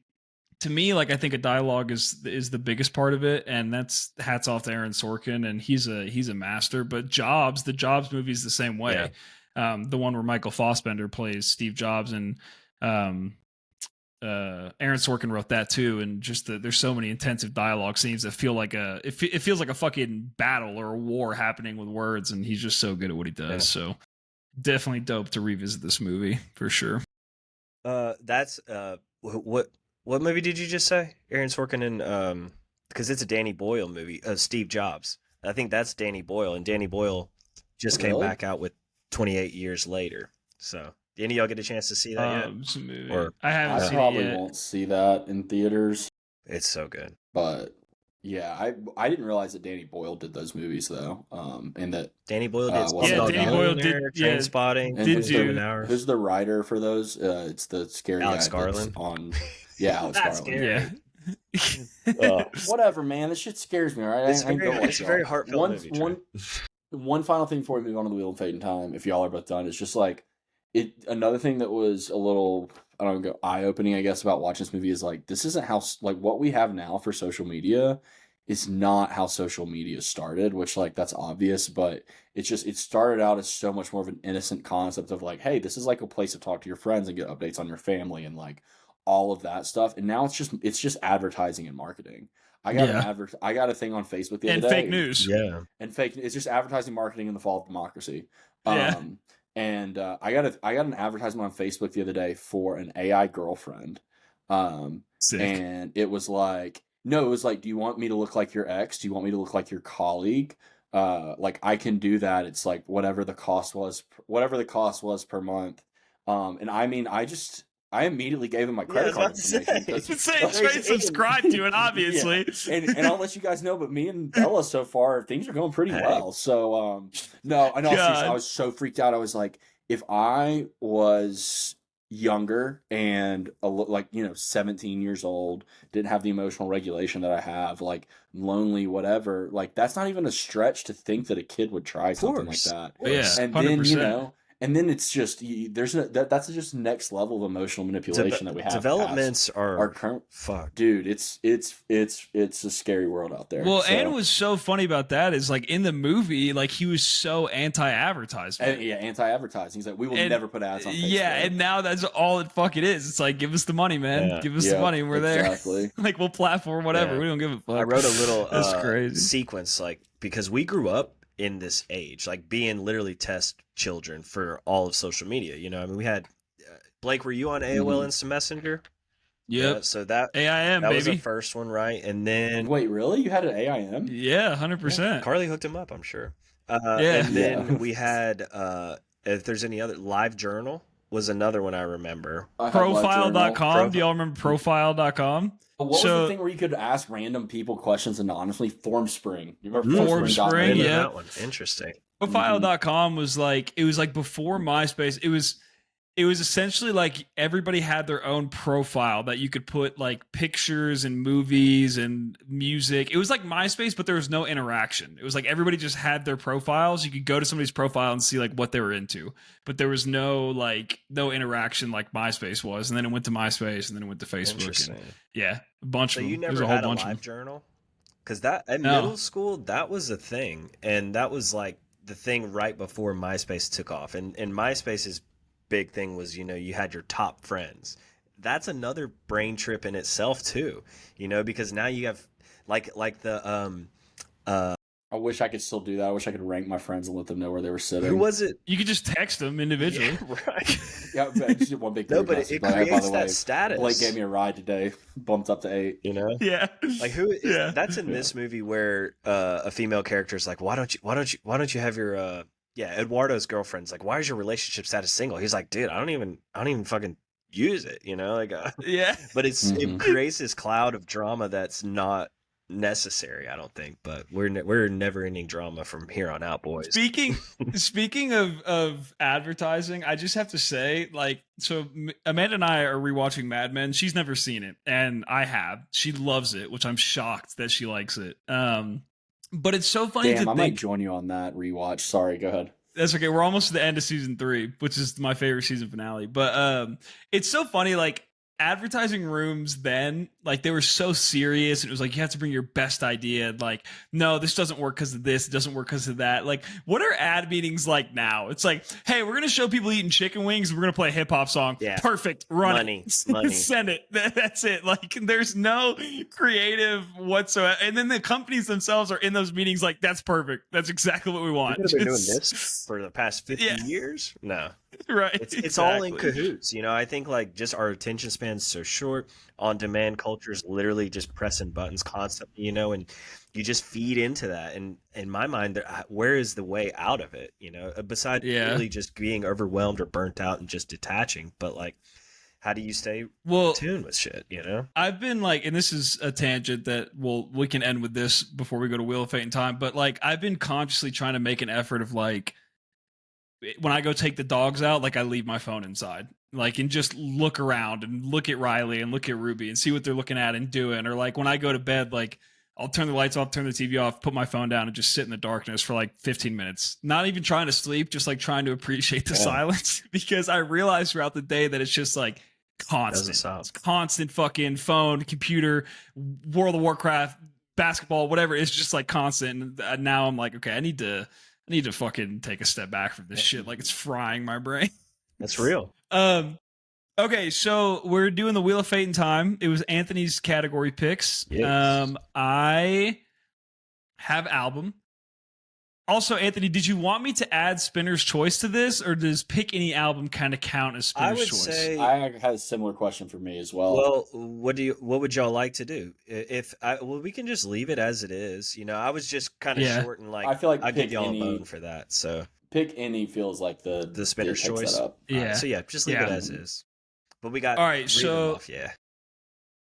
to me, like I think a dialogue is the biggest part of it, and that's hats off to Aaron Sorkin, and he's a master. But the Jobs movie is the same Yeah. way. The one where Michael Fassbender plays Steve Jobs, and um, Aaron Sorkin wrote that too, and just there's so many intensive dialogue scenes that feel like it feels like a fucking battle or a war happening with words, and he's just so good at what he does. Yeah. So definitely dope to revisit this movie for sure. That's what movie did you just say? Aaron Sorkin and because it's a Danny Boyle movie. Steve Jobs. I think that's Danny Boyle, and Danny Boyle just came back out with 28 years later. So, did any of y'all get a chance to see that yet? Or I haven't seen probably it yet. won't see that in theaters. It's so good. But yeah, I didn't realize that Danny Boyle did those movies though. And that Danny Boyle did. Danny Boyle did Trainspotting. Who's the writer for those? It's the scary Alex guy Garland. On Alex Garland. Yeah. Whatever, man. This shit scares me. All right, it's a very heartfelt movie. One final thing before we move on to the Wheel of Fate and Time, if y'all are both done, it's just like another thing that was a little, I don't know, eye-opening, I guess, about watching this movie is like, this isn't how, like, what we have now for social media is not how social media started, which, like, that's obvious, but it's just, it started out as so much more of an innocent concept of like, hey, this is like a place to talk to your friends and get updates on your family and like all of that stuff. And now it's just advertising and marketing. I got a thing on Facebook the other day. And fake news. Yeah. And it's just advertising, marketing, and the fall of democracy. Yeah. And I got an advertisement on Facebook the other day for an AI girlfriend. Sick. And it was like, do you want me to look like your ex? Do you want me to look like your colleague? Like I can do that. It's like whatever the cost was per month. And I mean, I immediately gave him my credit card information. It's straight subscribe to it, obviously. Yeah. And I'll let you guys know, but me and Bella so far, things are going pretty well. So, no, I know. I was so freaked out. I was like, if I was younger and 17 years old, didn't have the emotional regulation that I have, like lonely, whatever, like that's not even a stretch to think that a kid would try something like that. Yeah, and 100%. then, and then it's just that's just next level of emotional manipulation that we have. Developments are current. Fuck, dude, it's a scary world out there. Well, and what's so funny about that is like in the movie, like he was so anti-advertisement. Anti-advertising. He's like, we will never put ads on Facebook. Yeah, and now that's all it fucking is. It's like, give us the money, man. Yeah. Give us the money, and we're exactly. there. Like we'll platform whatever. Yeah. We don't give a fuck. I wrote a little that's crazy sequence, like because we grew up in this age, like being literally test children for all of social media. You know, I mean, we had Blake. Were you on AOL Instant Messenger? Yep. Yeah, so that AIM, that baby. was the first one, right? And then wait, really? You had an AIM? Yeah, 100%. Carly hooked him up, I'm sure. And then we had if there's any other, Live Journal was another one I remember. Profile.com. Do y'all remember Profile.com? What was the thing where you could ask random people questions anonymously? Formspring. You remember Formspring? Yeah. That one. Interesting. Profile.com was like, it was like before MySpace. It was essentially like everybody had their own profile that you could put like pictures and movies and music. It was like MySpace, but there was no interaction. It was like everybody just had their profiles. You could go to somebody's profile and see like what they were into, but there was no interaction like MySpace was. And then it went to MySpace, and then it went to Facebook. And, yeah, a bunch of them. You never had a Live Journal? Because middle school, that was a thing, and that was like the thing right before MySpace took off. And MySpace's big thing was, you had your top friends. That's another brain trip in itself too, because now you have like the I wish I could still do that. I wish I could rank my friends and let them know where they were sitting. Who was it? You could just text them individually. Yeah, right. Yeah, just one big no, but it creates that status. Blake gave me a ride today, bumped up to 8. Yeah. Like who? Yeah. That's in this movie where a female character is like, why don't you have your Eduardo's girlfriend's like, why is your relationship status single? He's like, dude, I don't even fucking use it, yeah. But it creates this cloud of drama that's not necessary, I don't think. But we're never ending drama from here on out, boys. Speaking of advertising, I just have to say, like, so Amanda and I are rewatching Mad Men. She's never seen it, and I have. She loves it, which I'm shocked that she likes it. But it's so funny I might join you on that rewatch. Sorry, go ahead. That's okay. We're almost to the end of season 3, which is my favorite season finale. But it's so funny. Like advertising rooms then, like, they were so serious, and it was like you have to bring your best idea, and like, no, this doesn't work because of this, it doesn't work because of that. Like, what are ad meetings like now? It's like, hey, we're gonna show people eating chicken wings, and we're gonna play a hip-hop song. Yeah. Perfect, run Money, it. money. Send it. That's it. Like, there's no creative whatsoever, and then the companies themselves are in those meetings like, that's perfect, that's exactly what we We want. could have been doing Just- this for the past 50 Yeah. years. No, right, it's all in exactly. cahoots. You know, I think like just our attention span's so short. On demand culture is literally just pressing buttons constantly, you know, and you just feed into that. And in my mind, where is the way out of it? You know, besides Yeah. really just being overwhelmed or burnt out and just detaching. But like, how do you stay Well, in tune with shit? You know, I've been like, and this is a tangent that we can end with this before we go to Wheel of Fate and Time, but like, I've been consciously trying to make an effort of like, when I go take the dogs out, like, I leave my phone inside, like, and just look around and look at Riley and look at Ruby and see what they're looking at and doing. Or like, when I go to bed, like, I'll turn the lights off, turn the TV off, put my phone down, and just sit in the darkness for like 15 minutes. Not even trying to sleep, just like trying to appreciate the Yeah. silence, because I realize throughout the day that it's just like doesn't constant, stop. it's constant fucking phone, computer, World of Warcraft, basketball, whatever. It's just like constant. And now I'm like, okay, I need to fucking take a step back from this shit. Like, it's frying my brain. That's real. Okay, so we're doing the Wheel of Fate and Time. It was Anthony's category picks. Yes. I have album. Also, Anthony, did you want me to add Spinner's Choice to this, or does pick any album kind of count as I Spinner's would Choice? say. I had a similar question for me as well. Well, what would y'all like to do? We can just leave it as it is. You know, I was just kind of Yeah. short and like I feel like I'll give pick y'all any- a bone for that. So Pick any feels like the Spinner's it takes Choice. that up. Yeah. So yeah, just leave Yeah. it as is. But we got All right, read so- them off, yeah.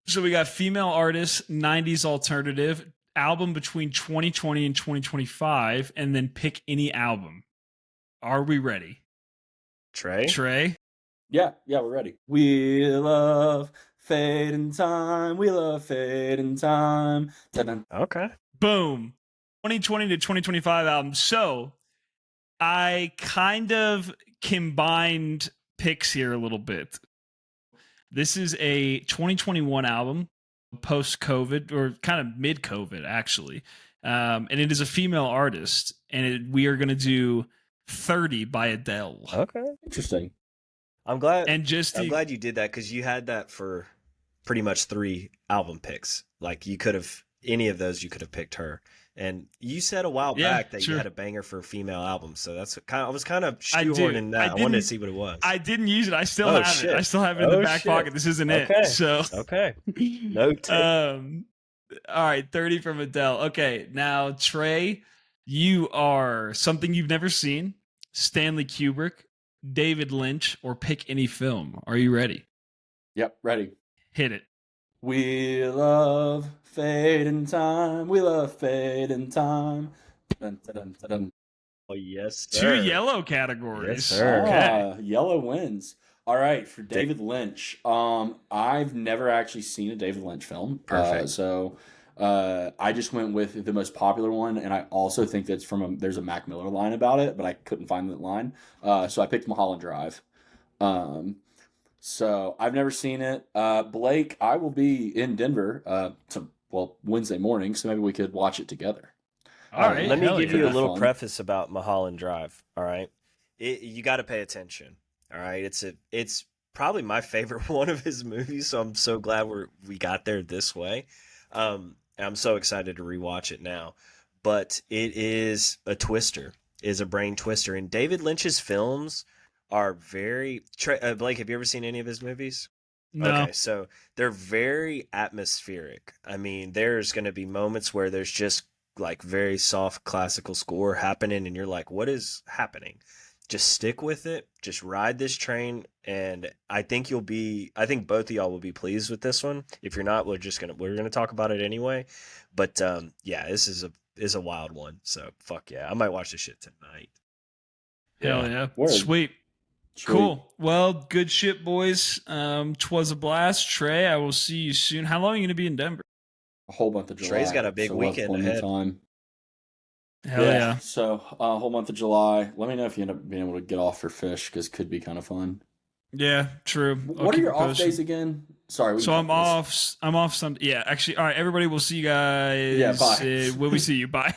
So we got female artist, 90s alternative, album between 2020 and 2025, and then pick any album. Are we ready? Trey. Trey? Yeah, we're ready. We love fate and time. We love fate and time. Dun-dun. Okay. Boom. 2020 to 2025 album. So I kind of combined picks here a little bit. This is a 2021 album, post COVID, or kind of mid COVID, actually. And it is a female artist. And we are going to do 30 by Adele. Okay. Interesting. I'm glad. And just I'm glad you did that because you had that for pretty much 3 album picks. Like you could have any of those. You could have picked her. And you said a while Yeah, back that sure. you had a banger for a female album. So that's I was kind of I do. shoehorning that. I wanted to didn't- see what it was. I didn't use it. I still Oh, have shit. it. I still have it in the Oh, back shit. pocket. This isn't Okay. it. So Okay. Note. all right, 30 from Adele. Okay, now Trey, you are something you've never seen, Stanley Kubrick, David Lynch, or pick any film. Are you ready? Yep, ready. Hit it. We love fate and time. We love fate and time. Dun, dun, dun, dun, dun. Oh yes, 2 sir. yellow categories. Yes, sir. Okay. Yellow wins. All right, for David Lynch. I've never actually seen a David Lynch film. Perfect. So I just went with the most popular one, and I also think that's there's a Mac Miller line about it, but I couldn't find that line. So I picked Mulholland Drive. So I've never seen it. Blake, I will be in Denver Wednesday morning, so maybe we could watch it together. All right. Let me hell give yeah. you a little Fun. preface about Mulholland Drive. All right, you got to pay attention. All right, it's probably my favorite one of his movies. So I'm so glad we got there this way. I'm so excited to rewatch it now. But it is a twister, is a brain twister, and David Lynch's films are very. Blake, have you ever seen any of his movies? No. Okay, so they're very atmospheric. I mean, there's going to be moments where there's just like very soft classical score happening and you're like, what is happening? Just stick with it. Just ride this train. And I think both of y'all will be pleased with this one. If you're not, we're going to talk about it anyway. But yeah, this is a wild one. So fuck yeah. I might watch this shit tonight. Hell yeah. Word. Sweet. Cool. Well, good shit, boys. 'Twas a blast. Trey, I will see you soon. How long are you going to be in Denver? A whole month of July. Trey's got a big we'll have weekend plenty of ahead. Time. Hell yeah. So a whole month of July. Let me know if you end up being able to get off for fish because it could be kind of fun. Yeah, true. I'll What are keep your it off posted. days again? Sorry. So I'm off. I'm off some. Yeah, actually. All right, everybody. We'll see you guys. Yeah, bye. Will we see you? Bye.